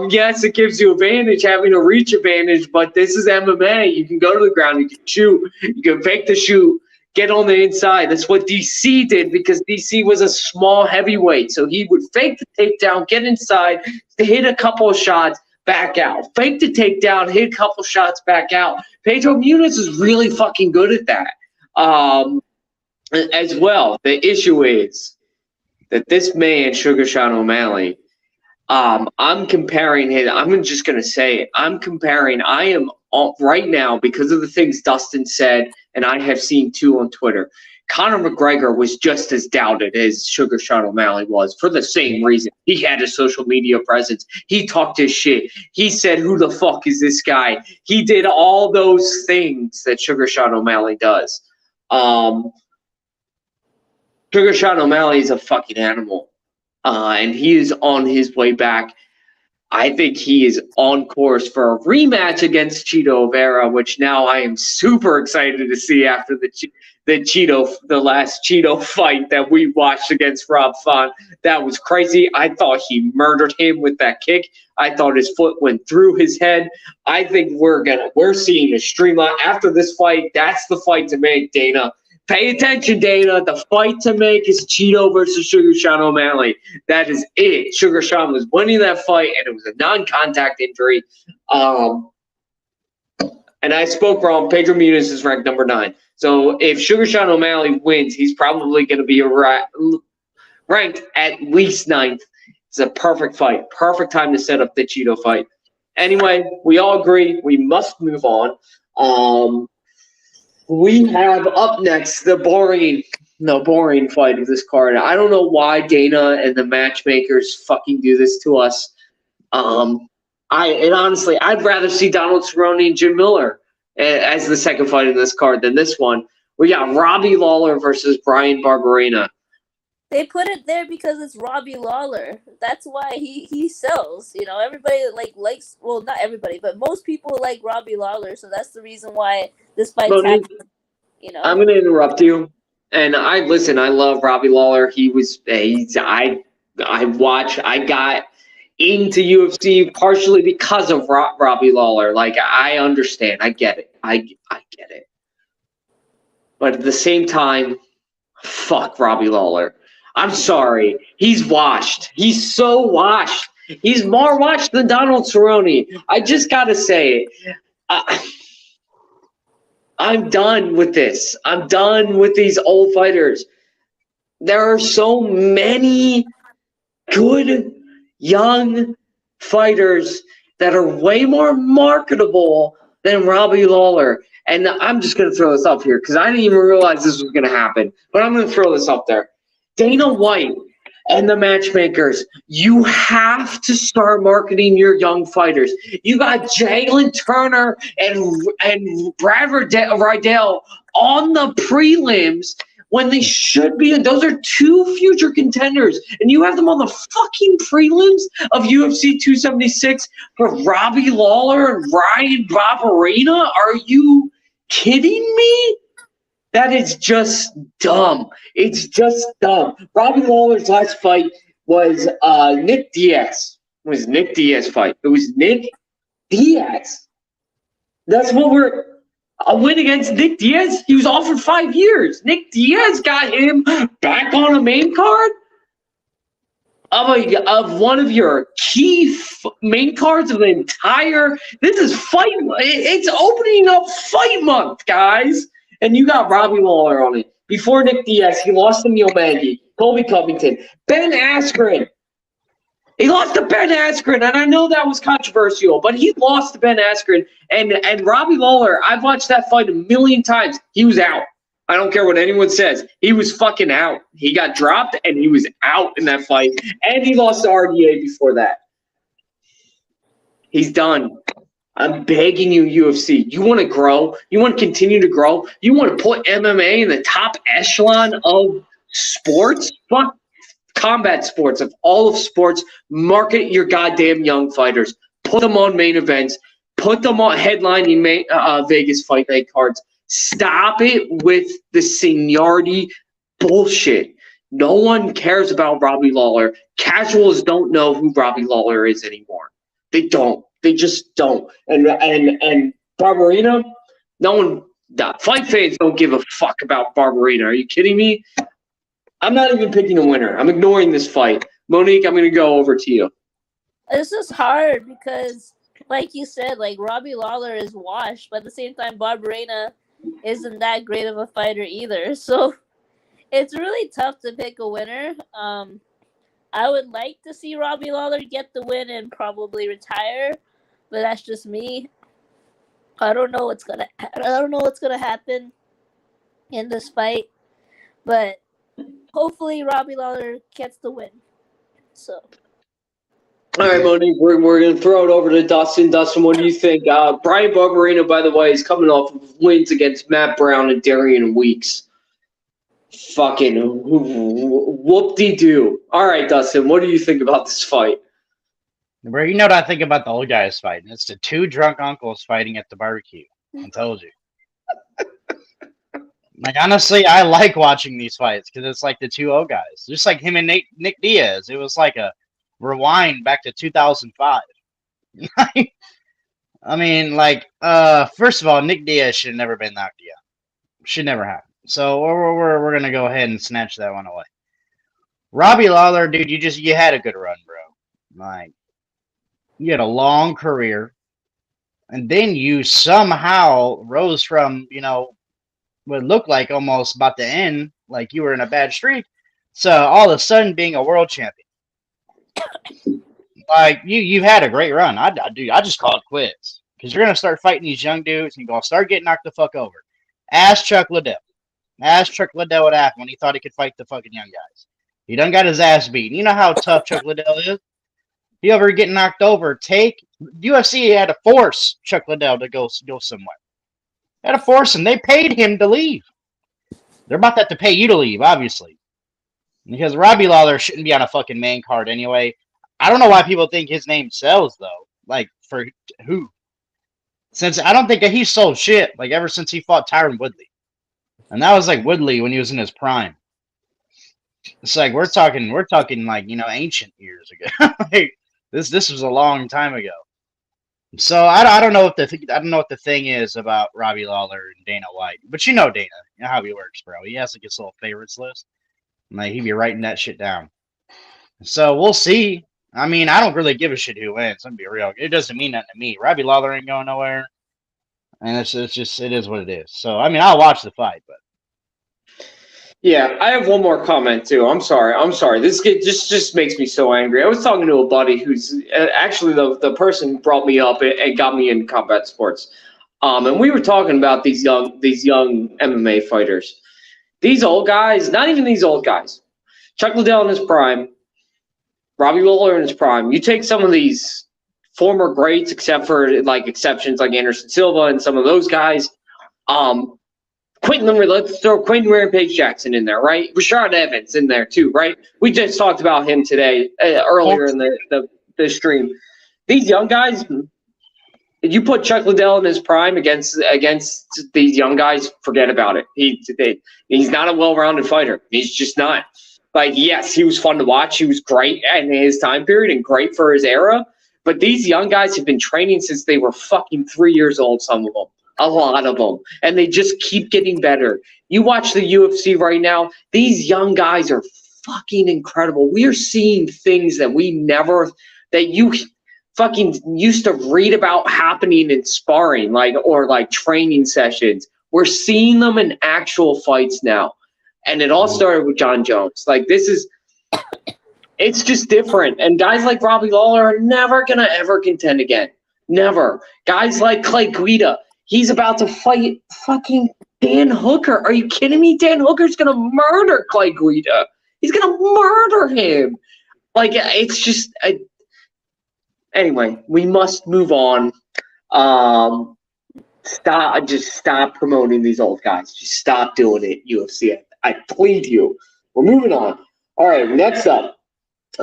Yes, it gives you advantage having a reach advantage, but this is MMA. You can go to the ground, you can shoot, you can fake the shoot, get on the inside. That's what DC did, because DC was a small heavyweight, so he would fake the takedown, get inside, hit a couple of shots, back out. Fake the takedown, hit a couple shots, back out. Pedro Munoz is really fucking good at that. As well, the issue is that this man, Sugar Sean O'Malley, I'm comparing him. I'm just going to say it. I am right now, because of the things Dustin said, and I have seen too on Twitter, Conor McGregor was just as doubted as Sugar Sean O'Malley was, for the same reason. He had a social media presence. He talked his shit. He said, "Who the fuck is this guy?" He did all those things that Sugar Sean O'Malley does. Sugar Sean O'Malley is a fucking animal, and he is on his way back. I think he is on course for a rematch against Chito Vera, which now I am super excited to see after the last Chito fight that we watched against Rob Font. That was crazy. I thought he murdered him with that kick. I thought his foot went through his head. I think we're seeing a streamline after this fight. That's the fight to make, Dana. Pay attention, Dana. The fight to make is Chito versus Sugar Sean O'Malley. That is it. Sugar Sean was winning that fight, and it was a non-contact injury. And I spoke wrong. Pedro Munoz is ranked number 9. So if Sugar Sean O'Malley wins, he's probably going to be ranked at least 9th. It's a perfect fight. Perfect time to set up the Chito fight. Anyway, we all agree we must move on. We have up next the boring fight of this card. I don't know why Dana and the matchmakers fucking do this to us. And honestly, I'd rather see Donald Cerrone and Jim Miller as the second fight in this card than this one. We got Robbie Lawler versus Brian Barberena. They put it there because it's Robbie Lawler. That's why he sells. You know, everybody likes. Well, not everybody, but most people like Robbie Lawler. So that's the reason why this fight's happening. You know, I'm going to interrupt you. And I love Robbie Lawler. I got into UFC partially because of Robbie Lawler. Like, I understand. I get it. I get it. But at the same time, fuck Robbie Lawler. I'm sorry. He's washed. He's so washed. He's more washed than Donald Cerrone. I just got to say it. I'm done with this. I'm done with these old fighters. There are so many good young fighters that are way more marketable than Robbie Lawler. And I'm just going to throw this up here because I didn't even realize this was going to happen. But I'm going to throw this up there. Dana White and the matchmakers, you have to start marketing your young fighters. You got Jalen Turner and Brad Riddell on the prelims when they should be. Those are two future contenders, and you have them on the fucking prelims of UFC 276 for Robbie Lawler and Ryan Barberena. Are you kidding me? That is just dumb. It's just dumb. Robbie Lawler's last fight was Nick Diaz. It was Nick Diaz fight. It was Nick Diaz. That's what a win against Nick Diaz? He was off for 5 years. Nick Diaz got him back on a main card of one of your key main cards of the entire. This is fight. It's opening up fight month, guys. And you got Robbie Lawler on it. Before Nick Diaz, he lost to Neil Magny, Colby Covington, Ben Askren. He lost to Ben Askren, and I know that was controversial, but he lost to Ben Askren. And Robbie Lawler, I've watched that fight a million times. He was out. I don't care what anyone says. He was fucking out. He got dropped, and he was out in that fight. And he lost to RDA before that. He's done. I'm begging you, UFC. You want to grow? You want to continue to grow? You want to put MMA in the top echelon of sports? Fuck combat sports, of all of sports. Market your goddamn young fighters. Put them on main events. Put them on headlining Vegas fight night cards. Stop it with the seniority bullshit. No one cares about Robbie Lawler. Casuals don't know who Robbie Lawler is anymore. They don't. They just don't. And Barberena, fight fans don't give a fuck about Barberena. Are you kidding me? I'm not even picking a winner. I'm ignoring this fight. Monique, I'm going to go over to you. This is hard because, like you said, like Robbie Lawler is washed, but at the same time, Barberena isn't that great of a fighter either. So it's really tough to pick a winner. I would like to see Robbie Lawler get the win and probably retire, but that's just me. I don't know what's gonna happen in this fight, but hopefully Robbie Lawler gets the win. So. All right, Monique, we're going to throw it over to Dustin. Dustin, what do you think? Brian Barberena, by the way, is coming off of wins against Matt Brown and Darian Weeks. Fucking whoop-de-doo. All right, Dustin, what do you think about this fight? Bro, you know what I think about the old guys fighting? It's the two drunk uncles fighting at the barbecue. I told you. Like, honestly, I like watching these fights because it's like the two old guys. Just like him and Nick Diaz. It was like a rewind back to 2005. I mean, like, first of all, Nick Diaz should have never been knocked out. Should never happen. So we're gonna go ahead and snatch that one away. Robbie Lawler, dude, you had a good run, bro. Like, you had a long career, and then you somehow rose from, what looked like almost about to end, like you were in a bad streak, so all of a sudden being a world champion. Like, you had a great run. I just call it quits because you're gonna start fighting these young dudes and you're gonna start getting knocked the fuck over. Ask Chuck Liddell. Ask Chuck Liddell what happened when he thought he could fight the fucking young guys. He done got his ass beaten. You know how tough Chuck Liddell is? He over getting knocked over. Take UFC had to force Chuck Liddell to go somewhere. They had to force him. They paid him to leave. They're about to have to pay you to leave, obviously. Because Robbie Lawler shouldn't be on a fucking main card anyway. I don't know why people think his name sells, though. Like, for who? Since I don't think that he sold shit, like, ever since he fought Tyron Woodley. And that was, like, Woodley when he was in his prime. It's like, we're talking like, ancient years ago. Like, this was a long time ago. So I don't know what the thing is about Robbie Lawler and Dana White, but Dana, you know how he works, bro. He has like his little favorites list, and like he'd be writing that shit down. So we'll see. I mean, I don't really give a shit who wins. I'm gonna be real. It doesn't mean nothing to me. Robbie Lawler ain't going nowhere, and it is what it is. So I mean, I'll watch the fight, but Yeah, I have one more comment too. I'm sorry. This kid just makes me so angry. I was talking to a buddy who's actually the person who brought me up and got me into combat sports. And we were talking about these young MMA fighters. These old guys, not even these old guys. Chuck Liddell in his prime, Robbie Lawler in his prime. You take some of these former greats, except for like exceptions like Anderson Silva and some of those guys. Let's throw Quentin Rampage Jackson in there, right? Rashad Evans in there too, right? We just talked about him today earlier in the stream. These young guys, you put Chuck Liddell in his prime against these young guys, forget about it. He's not a well-rounded fighter. He's just not. Like, yes, he was fun to watch. He was great in his time period and great for his era. But these young guys have been training since they were fucking 3 years old, some of them. A lot of them. And they just keep getting better. You watch the UFC right now, these young guys are fucking incredible. We are seeing things that you fucking used to read about happening in sparring, or training sessions. We're seeing them in actual fights now. And it all started with Jon Jones. It's just different. And guys like Robbie Lawler are never going to ever contend again. Never. Guys like Clay Guida. He's about to fight fucking Dan Hooker. Are you kidding me? Dan Hooker's going to murder Clay Guida. He's going to murder him. It's just... Anyway, we must move on. Stop promoting these old guys. Just stop doing it, UFC. I plead you. We're moving on. All right, next up,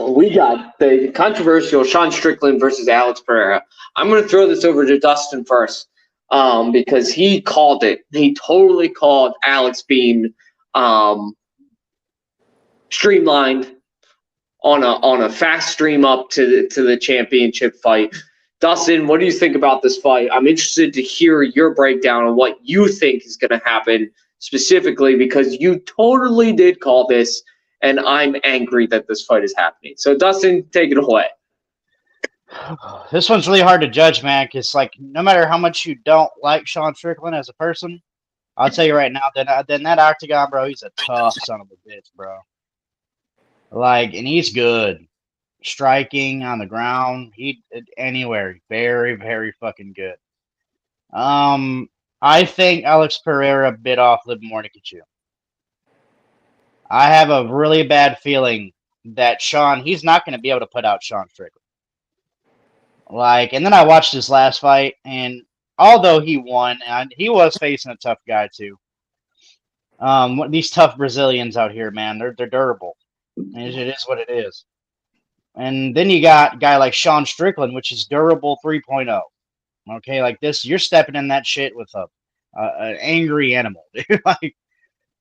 we got the controversial Sean Strickland versus Alex Pereira. I'm going to throw this over to Dustin first. Because he called it. He totally called Alex being streamlined on a fast stream up to the championship fight. Dustin, what do you think about this fight? I'm interested to hear your breakdown on what you think is going to happen specifically, because you totally did call this, and I'm angry that this fight is happening. So, Dustin, take it away. This one's really hard to judge, man, because no matter how much you don't like Sean Strickland as a person, I'll tell you right now, then that octagon, bro, he's a tough son of a bitch, bro. And he's good. Striking on the ground, anywhere, very, very fucking good. I think Alex Pereira bit off Liv Mornikichu. I have a really bad feeling that he's not going to be able to put out Sean Strickland. And then I watched his last fight, and although he won, and he was facing a tough guy too. These tough Brazilians out here, man, they're durable. It is what it is. And then you got a guy like Sean Strickland, which is durable 3.0. Okay, this, you're stepping in that shit with an angry animal, dude.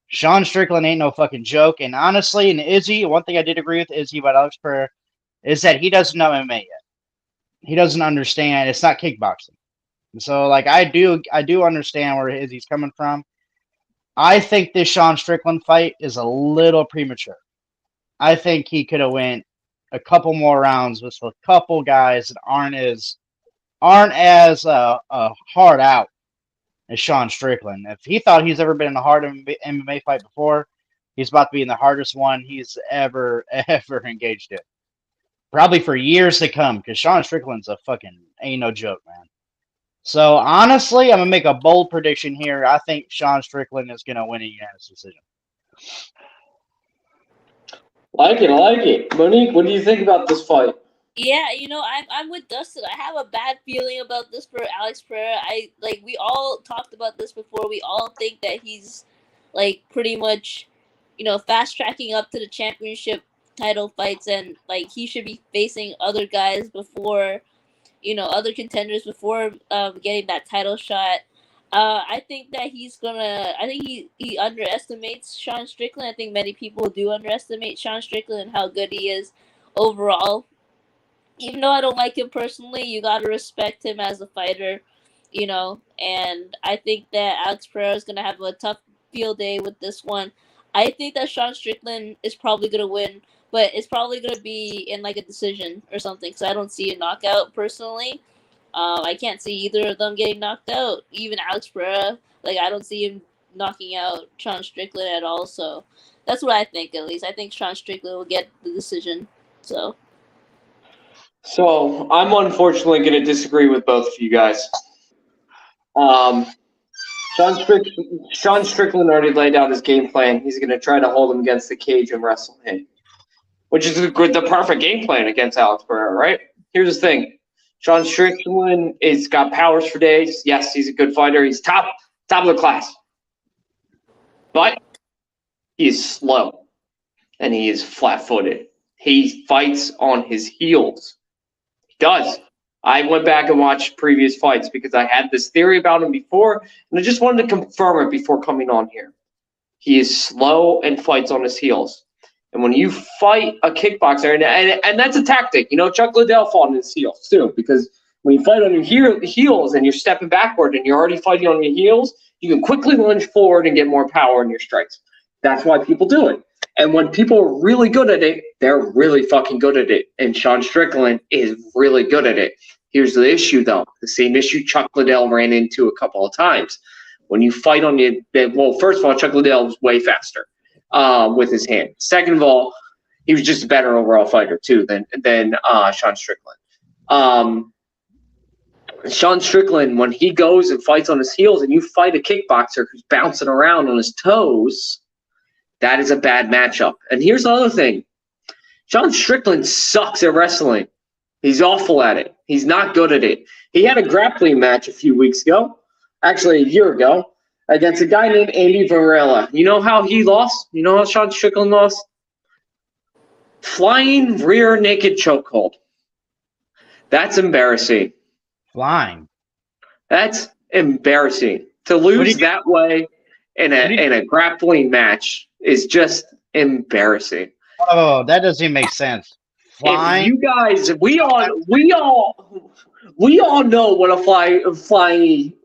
Sean Strickland ain't no fucking joke. And honestly, and Izzy, one thing I did agree with Izzy about Alex Pereira is that he doesn't know MMA yet. He doesn't understand. It's not kickboxing. So, I do understand where Izzy's coming from. I think this Sean Strickland fight is a little premature. I think he could have went a couple more rounds with a couple guys that aren't as hard out as Sean Strickland. If he thought he's ever been in a hard MMA fight before, he's about to be in the hardest one he's ever engaged in. Probably for years to come, because Sean Strickland's ain't no joke, man. So, honestly, I'm going to make a bold prediction here. I think Sean Strickland is going to win a unanimous decision. I like it. Monique, what do you think about this fight? Yeah, I'm with Dustin. I have a bad feeling about this for Alex Pereira. We all talked about this before. We all think that he's like pretty much, fast tracking up to the championship title fights, and like he should be facing other guys before, other contenders before getting that title shot. I think that he's gonna. I think he underestimates Sean Strickland. I think many people do underestimate Sean Strickland and how good he is overall. Even though I don't like him personally, you gotta respect him as a fighter, And I think that Alex Pereira is gonna have a tough field day with this one. I think that Sean Strickland is probably gonna win, but it's probably gonna be in like a decision or something. So I don't see a knockout personally. I can't see either of them getting knocked out. Even Alex Pereira, like I don't see him knocking out Sean Strickland at all. So that's what I think. At least I think Sean Strickland will get the decision. So. So I'm unfortunately going to disagree with both of you guys. Sean Strickland already laid out his game plan. He's going to try to hold him against the cage and wrestle him, which is the perfect game plan against Alex Pereira, right? Here's the thing. Sean Strickland has got powers for days. Yes, he's a good fighter. He's top of the class. But he is slow, and he is flat-footed. He fights on his heels. He does. I went back and watched previous fights because I had this theory about him before, and I just wanted to confirm it before coming on here. He is slow and fights on his heels. And when you fight a kickboxer, and that's a tactic, Chuck Liddell fought on his heels too, because when you fight on your heels and you're stepping backward and you're already fighting on your heels, you can quickly lunge forward and get more power in your strikes. That's why people do it. And when people are really good at it, they're really fucking good at it. And Sean Strickland is really good at it. Here's the issue, though. The same issue Chuck Liddell ran into a couple of times. When you fight on first of all, Chuck Liddell was way faster with his hand. Second of all, he was just a better overall fighter, too, than Sean Strickland. Sean Strickland, when he goes and fights on his heels and you fight a kickboxer who's bouncing around on his toes, that is a bad matchup. And here's the other thing. Sean Strickland sucks at wrestling. He's awful at it. He's not good at it. He had a grappling match a few weeks ago, actually a year ago, against a guy named Andy Varela. You know how he lost? You know how Sean Strickland lost? Flying rear naked chokehold. That's embarrassing. Flying. That's embarrassing. To lose that way in a grappling match is just embarrassing. Oh, that doesn't even make sense. Flying. If you guys, we all know what a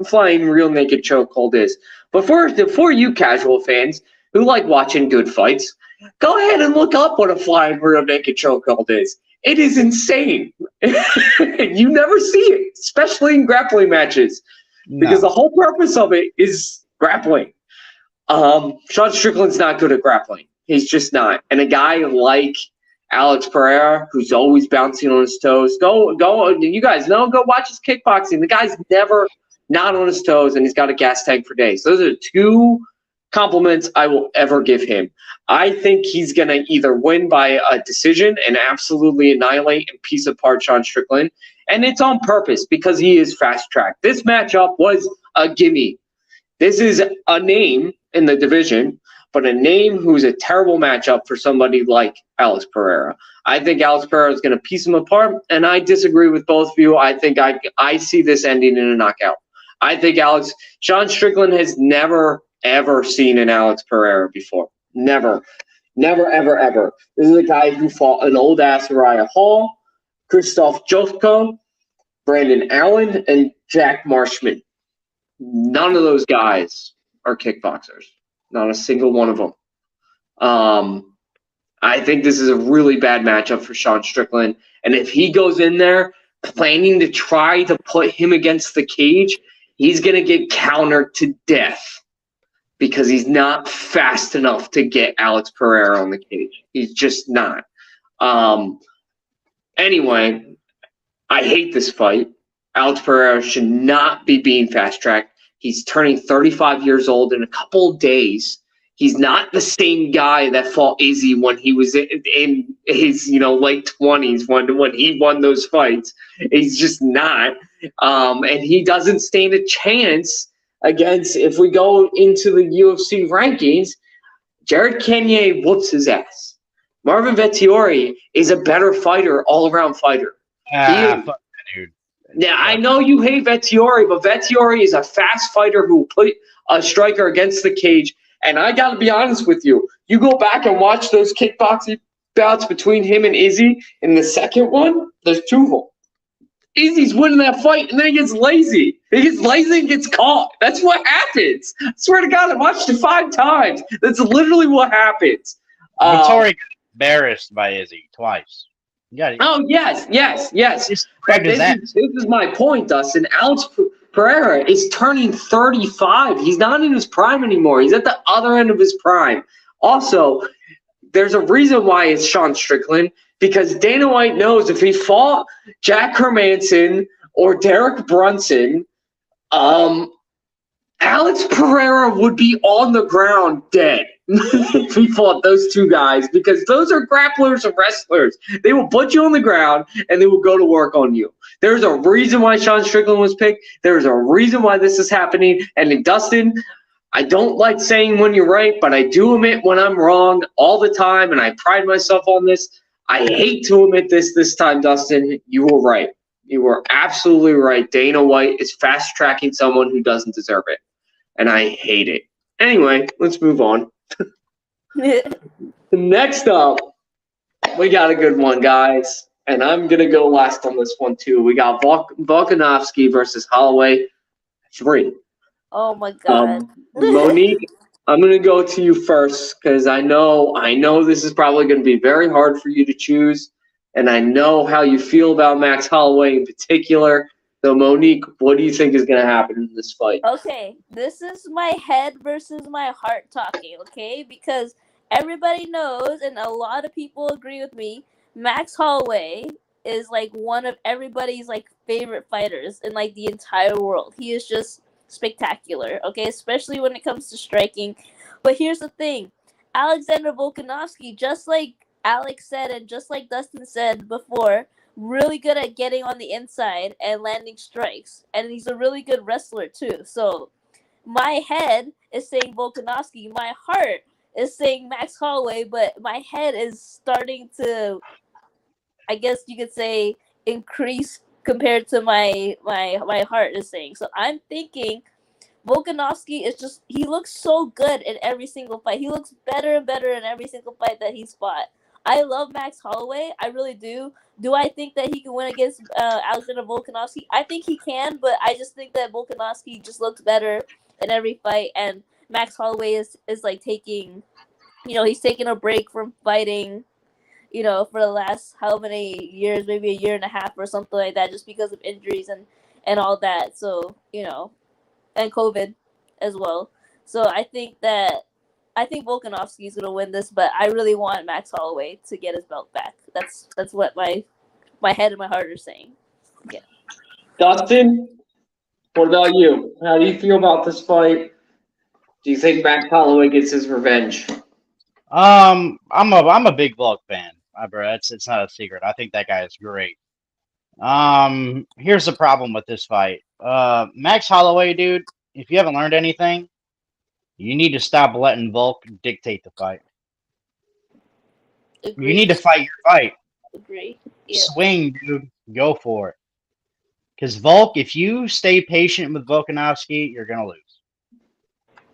flying real naked chokehold is. But for you casual fans who like watching good fights, go ahead and look up what a flying real naked chokehold is. It is insane. You never see it, especially in grappling matches, because the whole purpose of it is grappling. Sean Strickland's not good at grappling. He's just not. And a guy like Alex Pereira, who's always bouncing on his toes, go. You guys know, go watch his kickboxing. The guy's never not on his toes, and he's got a gas tank for days. Those are two compliments I will ever give him. I think he's going to either win by a decision and absolutely annihilate and piece apart Sean Strickland, and it's on purpose because he is fast-tracked. This matchup was a gimme. This is a name in the division, but a name who's a terrible matchup for somebody like Alex Pereira. I think Alex Pereira is going to piece him apart, and I disagree with both of you. I think I see this ending in a knockout. I think Sean Strickland has never, ever seen an Alex Pereira before. Never, ever, ever. This is a guy who fought an old-ass Uriah Hall, Christoph Jotko, Brandon Allen, and Jack Marshman. None of those guys are kickboxers. Not a single one of them. I think this is a really bad matchup for Sean Strickland. And if he goes in there planning to try to put him against the cage, he's going to get countered to death because he's not fast enough to get Alex Pereira on the cage. He's just not. Anyway, I hate this fight. Alex Pereira should not be being fast-tracked. He's turning 35 years old in a couple of days. He's not the same guy that fought Izzy when he was in his late 20s when he won those fights. He's just not, and he doesn't stand a chance against. If we go into the UFC rankings, Jared Cannonier whoops his ass. Marvin Vettori is a better fighter, all-around fighter. Fuck that dude. Yeah, I know you hate Vettori, but Vettori is a fast fighter who will put a striker against the cage. And I got to be honest with you. You go back and watch those kickboxing bouts between him and Izzy. In the second one, there's two of them. Izzy's winning that fight, and then he gets lazy. He gets lazy and gets caught. That's what happens. I swear to God, I watched it 5 times. That's literally what happens. Vettori got embarrassed by Izzy twice. Oh, yes. But this is my point, Dustin. Alex Pereira is turning 35. He's not in his prime anymore. He's at the other end of his prime. Also, there's a reason why it's Sean Strickland, because Dana White knows if he fought Jack Hermanson or Derek Brunson, Alex Pereira would be on the ground dead if he fought those two guys, because those are grapplers and wrestlers. They will put you on the ground and they will go to work on you. There's a reason why Sean Strickland was picked. There's a reason why this is happening. And Dustin, I don't like saying when you're right, but I do admit when I'm wrong all the time, and I pride myself on this. I hate to admit this time, Dustin. You were right. You were absolutely right. Dana White is fast-tracking someone who doesn't deserve it, and I hate it. Anyway, let's move on. Next up, we got a good one, guys, and I'm going to go last on this one, too. We got Volkanovski versus Holloway 3. Oh, my God. Monique, I'm going to go to you first because I know this is probably going to be very hard for you to choose, and I know how you feel about Max Holloway in particular. So, Monique, what do you think is going to happen in this fight? Okay, this is my head versus my heart talking, okay? Because everybody knows, and a lot of people agree with me, Max Holloway is, like, one of everybody's, like, favorite fighters in, like, the entire world. He is just spectacular, okay? Especially when it comes to striking. But here's the thing. Alexander Volkanovski, just like Alex said and just like Dustin said before, really good at getting on the inside and landing strikes. And he's a really good wrestler, too. So my head is saying Volkanovski. My heart is saying Max Holloway, but my head is starting to, I guess you could say, increase compared to my heart is saying. So I'm thinking Volkanovski is just, he looks so good in every single fight. He looks better and better in every single fight that he's fought. I love Max Holloway. I really do. Do I think that he can win against Alexander Volkanovski? I think he can, but I just think that Volkanovski just looks better in every fight. And Max Holloway is like taking, he's taking a break from fighting, for the last how many years, maybe a year and a half or something like that, just because of injuries and all that. So, and COVID as well. So I think Volkanovski is going to win this, but I really want Max Holloway to get his belt back. That's what my head and my heart are saying. Yeah. Dustin, what about you? How do you feel about this fight? Do you think Max Holloway gets his revenge? I'm a big Volk fan, bro. It's not a secret. I think that guy is great. Here's the problem with this fight. Max Holloway, dude, if you haven't learned anything, you need to stop letting Volk dictate the fight. Agreed. You need to fight your fight. Agree. Yeah. Swing, dude. Go for it. Because Volk, if you stay patient with Volkanovski, you're going to lose.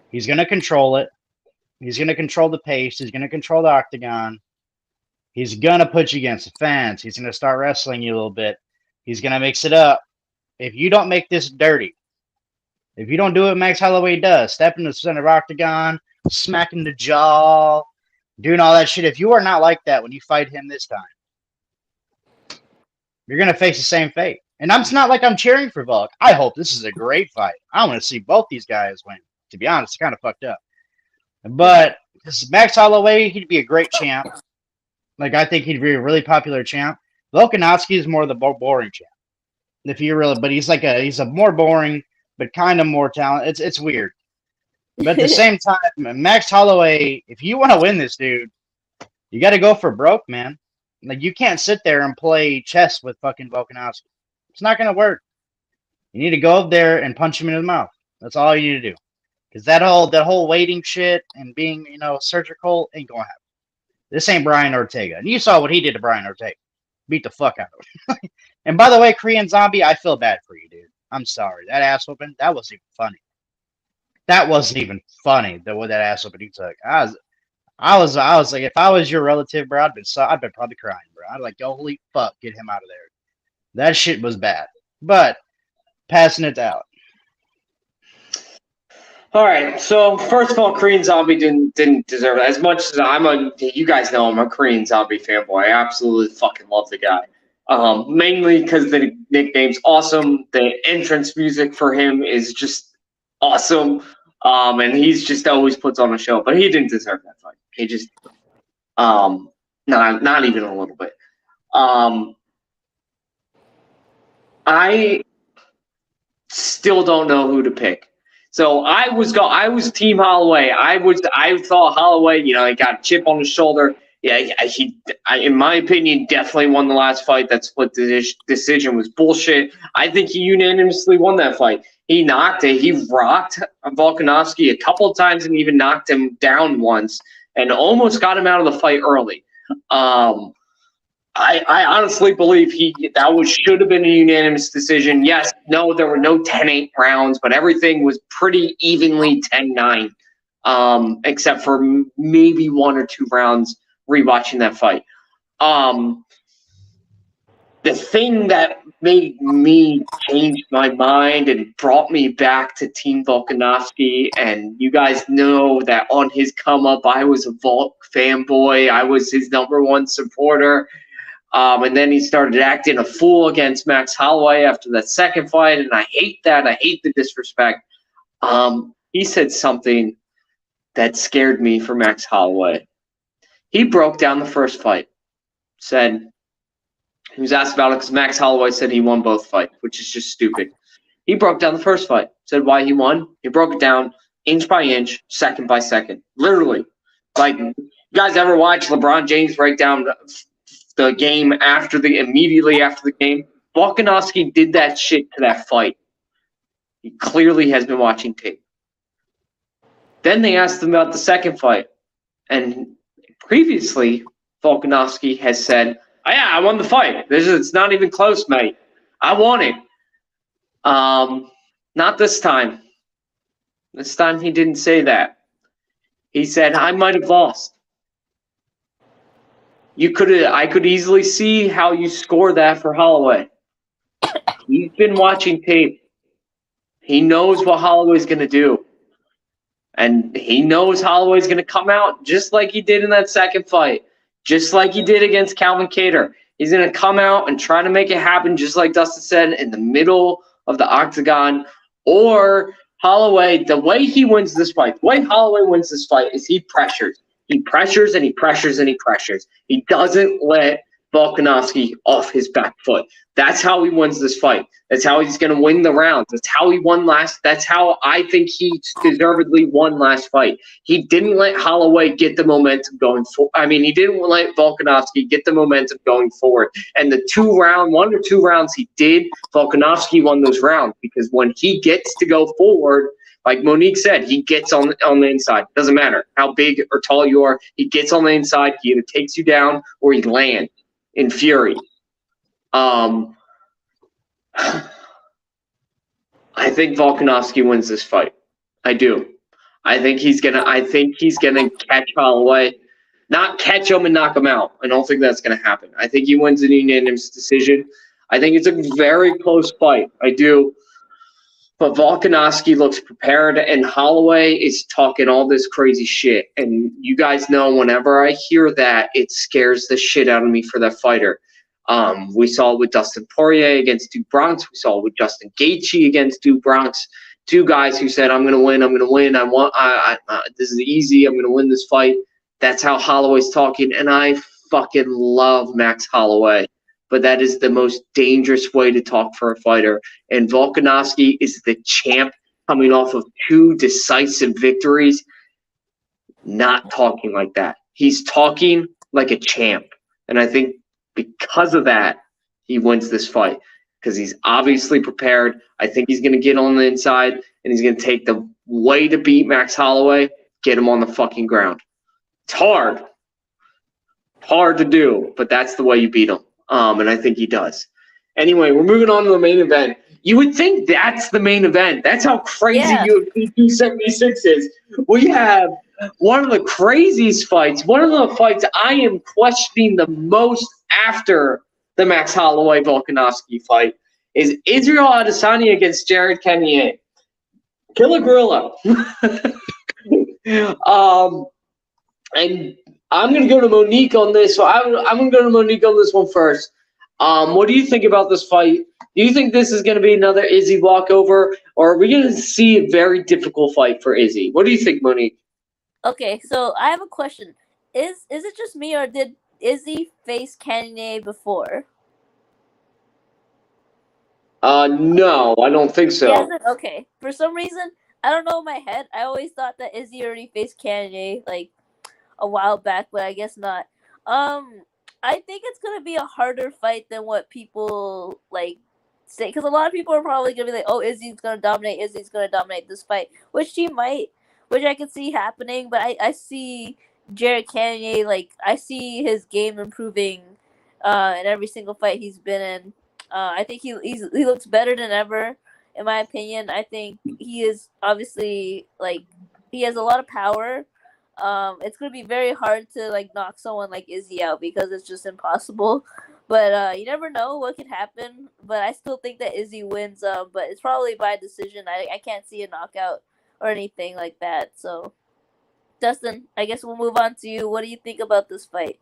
He's going to control it. He's going to control the pace. He's going to control the octagon. He's going to put you against the fence. He's going to start wrestling you a little bit. He's going to mix it up. If you don't make this dirty, if you don't do what Max Holloway does, step in the center of octagon, smacking the jaw, doing all that shit, if you are not like that when you fight him this time, you're going to face the same fate. And it's not like I'm cheering for Volk. I hope this is a great fight. I want to see both these guys win. To be honest, it's kind of fucked up. But this Max Holloway, he'd be a great champ. Like, I think he'd be a really popular champ. Volkanovski is more the boring champ. If you really, but he's a more boring, but kind of more talented. It's weird. But at the same time, Max Holloway, if you want to win this, dude, you got to go for broke, man. Like, you can't sit there and play chess with fucking Volkanovski. It's not going to work. You need to go up there and punch him in the mouth. That's all you need to do. Because that whole waiting shit and being, surgical ain't going to happen. This ain't Brian Ortega. And you saw what he did to Brian Ortega. Beat the fuck out of him. And by the way, Korean Zombie, I feel bad for you, dude. I'm sorry. That ass whooping, that wasn't even funny. That wasn't even funny, the way that ass whooping he took. I was like, if I was your relative, bro, I'd been probably crying, bro. I'd like, holy fuck, get him out of there. That shit was bad. But passing it out. All right. So first of all, Korean Zombie didn't deserve it. As much as you guys know I'm a Korean Zombie fanboy. I absolutely fucking love the guy. Mainly because the nickname's awesome. The entrance music for him is just awesome. And he's just always puts on a show. But he didn't deserve that fight. He just not even a little bit. I still don't know who to pick. So I was Team Holloway. I thought Holloway, he got a chip on his shoulder. Yeah, he in my opinion, definitely won the last fight. That split decision was bullshit. I think he unanimously won that fight. He rocked Volkanovski a couple of times and even knocked him down once and almost got him out of the fight early. I honestly believe should have been a unanimous decision. Yes, no, there were no 10-8 rounds, but everything was pretty evenly 10-9, except for maybe one or two rounds rewatching that fight. The thing that made me change my mind and brought me back to Team Volkanovski, and you guys know that on his come up, I was a Volk fanboy. I was his number one supporter. And then he started acting a fool against Max Holloway after that second fight, and I hate that. I hate the disrespect. He said something that scared me for Max Holloway. He broke down the first fight. He was asked about it because Max Holloway said he won both fights, which is just stupid. He broke down the first fight, said why he won. He broke it down inch by inch, second by second. Literally. Like, you guys ever watch LeBron James break down the game immediately after the game? Volkanovski did that shit to that fight. He clearly has been watching tape. Then they asked him about the second fight. And previously, Volkanovski has said, oh, yeah, I won the fight. It's not even close, mate. I won it. Not this time. This time he didn't say that. He said, I might have lost. I could easily see how you score that for Holloway. He's been watching tape. He knows what Holloway's going to do. And he knows Holloway's going to come out just like he did in that second fight. Just like he did against Calvin Kattar. He's going to come out and try to make it happen, just like Dustin said, in the middle of the octagon. Or Holloway, the way he wins this fight, the way Holloway wins this fight is he pressures. He pressures and he pressures and he pressures. He doesn't let Volkanovski off his back foot. That's how he wins this fight. That's how he's going to win the rounds. That's how he won last. That's how I think he deservedly won last fight. He didn't let Holloway get the momentum going forward. He didn't let Volkanovski get the momentum going forward. And the 1 or 2 rounds he did, Volkanovski won those rounds because when he gets to go forward, like Monique said, he gets on the inside. Doesn't matter how big or tall you are. He gets on the inside. He either takes you down or he lands in fury. I think Volkanovski wins this fight. I do. I think he's gonna catch Holloway, not catch him and knock him out. I don't think that's gonna happen. I think he wins in a unanimous decision. I think it's a very close fight. I do. But Volkanovski looks prepared, and Holloway is talking all this crazy shit. And you guys know whenever I hear that, it scares the shit out of me for that fighter. We saw it with Dustin Poirier against Duke Bronx. We saw it with Justin Gaethje against Duke Bronx. Two guys who said, I'm going to win. This is easy. I'm going to win this fight. That's how Holloway's talking. And I fucking love Max Holloway. But that is the most dangerous way to talk for a fighter. And Volkanovski is the champ coming off of 2 decisive victories, not talking like that. He's talking like a champ. And I think because of that, he wins this fight because he's obviously prepared. I think he's going to get on the inside and he's going to take the way to beat Max Holloway, get him on the fucking ground. It's hard. Hard to do, but that's the way you beat him. And I think he does. Anyway, we're moving on to the main event. You would think that's the main event. That's how crazy UFC 276 is. We have one of the craziest fights, one of the fights I am questioning the most after the Max Holloway-Volkanovski fight is Israel Adesanya against Jared Cannonier. Killer Gorilla. And I'm going to go to Monique on this. So I'm going to go to Monique on this one first. What do you think about this fight? Do you think this is going to be another Izzy walkover, or are we going to see a very difficult fight for Izzy? What do you think, Monique? Okay, so I have a question. Is it just me, or did Izzy face Cannonier before? No, I don't think so. Okay. For some reason, I don't know in my head, I always thought that Izzy already faced Cannonier like a while back, but I guess not. I think it's gonna be a harder fight than what people like say, because a lot of people are probably gonna be like, "Oh, Izzy's gonna dominate this fight," which he might, which I can see happening. But I see Jared Cannonier, like I see his game improving, in every single fight he's been in. I think he looks better than ever, in my opinion. I think he is obviously like he has a lot of power. It's gonna be very hard to like knock someone like Izzy out because it's just impossible. But you never know what could happen. But I still think that Izzy wins. But it's probably by decision. I can't see a knockout or anything like that. So, Dustin, I guess we'll move on to you. What do you think about this fight?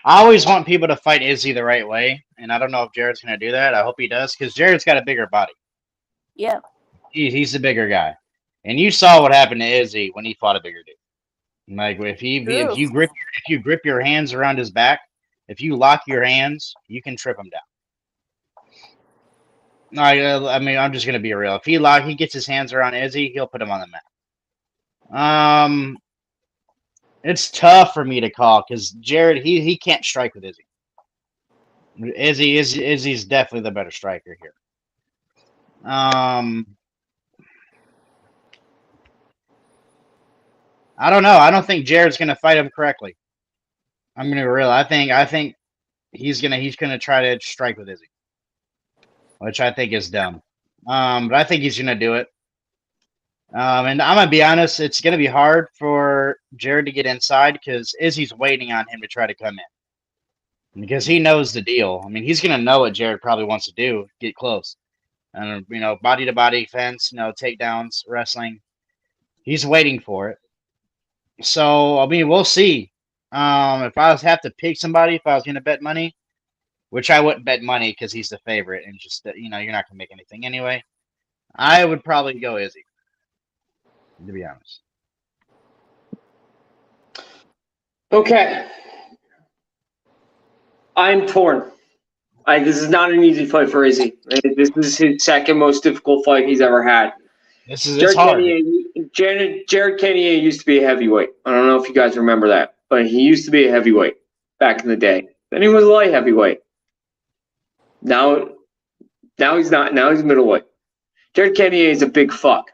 I always want people to fight Izzy the right way, and I don't know if Jared's going to do that. I hope he does, because Jared's got a bigger body. Yeah. He's the bigger guy. And you saw what happened to Izzy when he fought a bigger dude. Like if you grip your hands around his back, if you lock your hands, you can trip him down. I mean, I'm just gonna be real. If he gets his hands around Izzy, he'll put him on the mat. It's tough for me to call because Jared he can't strike with Izzy. Izzy's definitely the better striker here. I don't know. I don't think Jared's gonna fight him correctly. I'm gonna be real. I think he's gonna try to strike with Izzy, which I think is dumb. But I think he's gonna do it. And I'm gonna be honest, it's gonna be hard for Jared to get inside because Izzy's waiting on him to try to come in. Because he knows the deal. I mean, he's gonna know what Jared probably wants to do, get close. And body to body fence, takedowns, wrestling. He's waiting for it. So, I mean, we'll see. If I have to pick somebody, if I was going to bet money, which I wouldn't bet money because he's the favorite and just, you're not going to make anything anyway, I would probably go Izzy, to be honest. Okay. I'm torn. This is not an easy fight for Izzy. This is his second most difficult fight he's ever had. It's hard. Jared Cannonier used to be a heavyweight. I don't know if you guys remember that, but he used to be a heavyweight back in the day. Then he was a light heavyweight. Now he's not. Now he's middleweight. Jared Cannonier is a big fuck.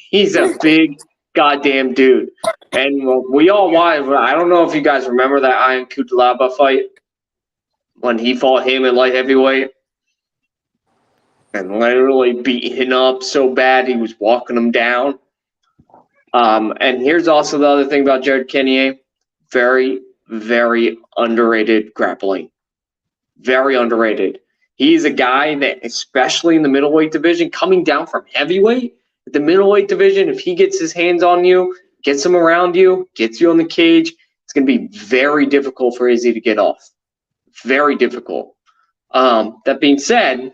He's a big goddamn dude. And we all watched. I don't know if you guys remember that Ion Cutelaba fight when he fought him at light heavyweight. And literally beat him up so bad he was walking him down. And here's also the other thing about Jared Cannonier. Very, very underrated grappling. Very underrated. He's a guy that, especially in the middleweight division, coming down from heavyweight, the middleweight division, if he gets his hands on you, gets him around you, gets you on the cage, it's going to be very difficult for Izzy to get off. Very difficult. That being said,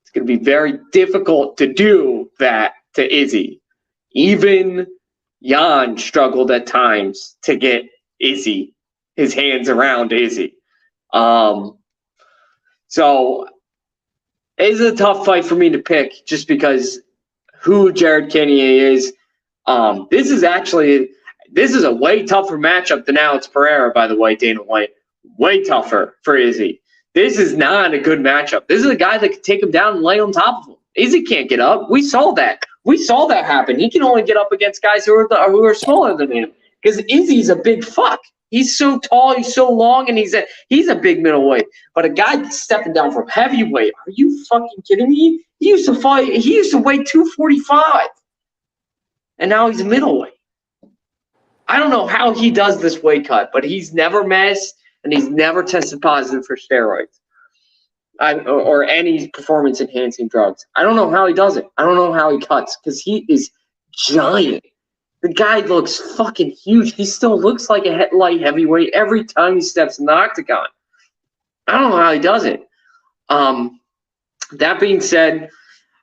it's going to be very difficult to do that to Izzy. Even Jan struggled at times to get Izzy, his hands around Izzy. So It is a tough fight for me to pick just because who Jared Cannonier is. This is a way tougher matchup than Alex Pereira, by the way, Dana White. Way tougher for Izzy. This is not a good matchup. This is a guy that can take him down and lay on top of him. Izzy can't get up. We saw that. We saw that happen. He can only get up against guys who are smaller than him because Izzy's a big fuck. He's so tall, he's so long, and he's a big middleweight. But a guy that's stepping down from heavyweight, are you fucking kidding me? He used to weigh 245. And now he's a middleweight. I don't know how he does this weight cut, but he's never missed and he's never tested positive for steroids or any performance-enhancing drugs. I don't know how he does it. I don't know how he cuts because he is giant. The guy looks fucking huge. He still looks like a light heavyweight every time he steps in the octagon. I don't know how he does it. That being said,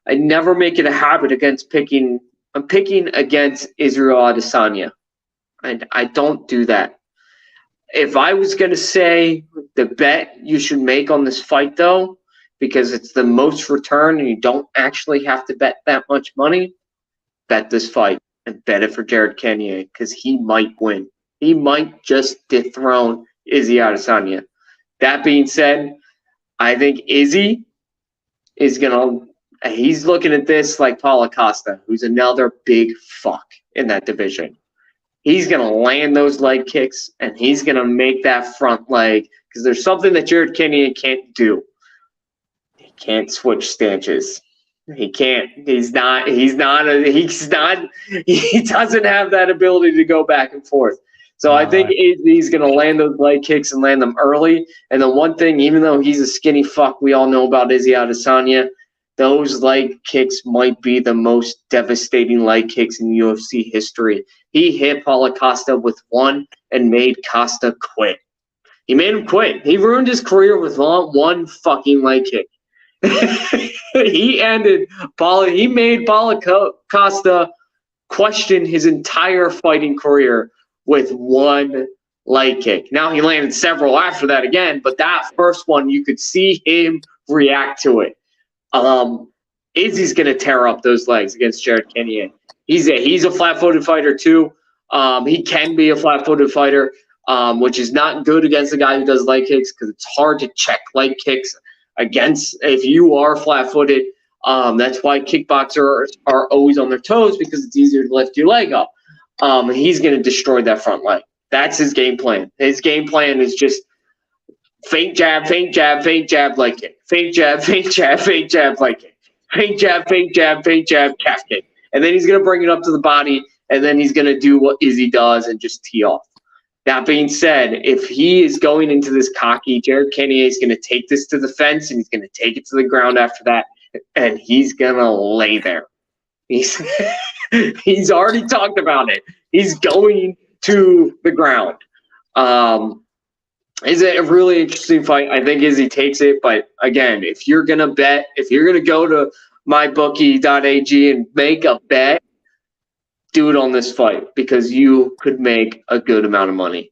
I never make it a habit against picking. I'm picking against Israel Adesanya, and I don't do that. If I was going to say the bet you should make on this fight, though, because it's the most return and you don't actually have to bet that much money, bet this fight and bet it for Jared Cannonier because he might win. He might just dethrone Izzy Adesanya. That being said, I think Izzy is he's looking at this like Paulo Costa, who's another big fuck in that division. He's going to land those leg kicks, and he's going to make that front leg because there's something that Jared Cannonier can't do. He can't switch stances. He can't. He doesn't have that ability to go back and forth. So I think he's going to land those leg kicks and land them early. And the one thing, even though he's a skinny fuck, we all know about Izzy Adesanya, those leg kicks might be the most devastating leg kicks in UFC history. He hit Paulo Costa with one and made Costa quit. He made him quit. He ruined his career with one fucking leg kick. He made Paulo Costa question his entire fighting career with one leg kick. Now he landed several after that again, but that first one, you could see him react to it. Izzy's going to tear up those legs against Jared Cannonier. He's a flat-footed fighter too. He can be a flat-footed fighter, which is not good against a guy who does leg kicks because it's hard to check leg kicks against if you are flat-footed. That's why kickboxers are always on their toes because it's easier to lift your leg up. He's going to destroy that front leg. That's his game plan. His game plan is just feint jab, feint jab, feint jab, leg kick. Feint jab, feint jab, feint jab, leg kick. Feint jab, feint jab, feint jab, calf kick. And then he's going to bring it up to the body, and then he's going to do what Izzy does and just tee off. That being said, if he is going into this cocky, Jared Cannonier is going to take this to the fence, and he's going to take it to the ground after that, and he's going to lay there. He's already talked about it. He's going to the ground. Is it a really interesting fight? I think Izzy takes it, but again, if you're gonna go to mybookie.ag and make a bet, do it on this fight because you could make a good amount of money.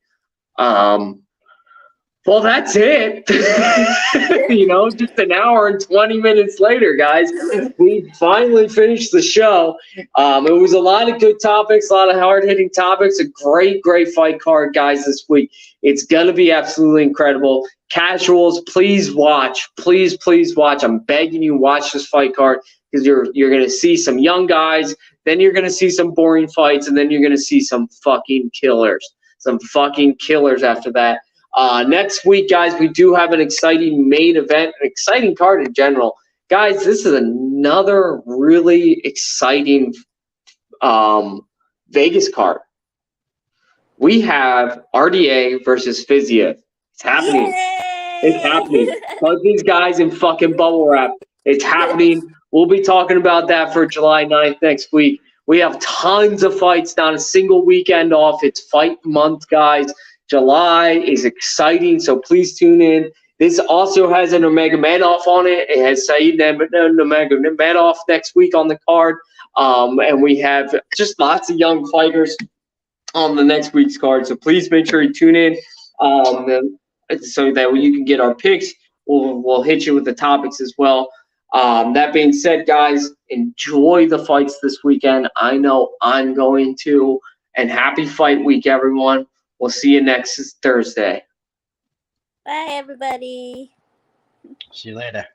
Well, that's it. Just an hour and 20 minutes later, guys, we finally finished the show. It was a lot of good topics, a lot of hard-hitting topics, a great fight card, guys, this week. It's going to be absolutely incredible. Casuals, please watch. Please, please watch. I'm begging you, watch this fight card because you're going to see some young guys, then you're going to see some boring fights, and then you're going to see some fucking killers. Some fucking killers after that. Next week, guys, we do have an exciting main event, an exciting card in general. Guys, this is another really exciting Vegas card. We have RDA versus Fiziev. It's happening. Yay! It's happening. Put these guys in fucking bubble wrap. It's happening. We'll be talking about that for July 9th next week. We have tons of fights, not a single weekend off. It's fight month, guys. July is exciting, so please tune in. This also has an Nurmagomedov on it. It has Saeed Nurmagomedov next week on the card. And we have just lots of young fighters on the next week's card. So please make sure you tune in so that you can get our picks. We'll hit you with the topics as well. That being said, guys, enjoy the fights this weekend. I know I'm going to. And happy fight week, everyone. We'll see you next Thursday. Bye, everybody. See you later.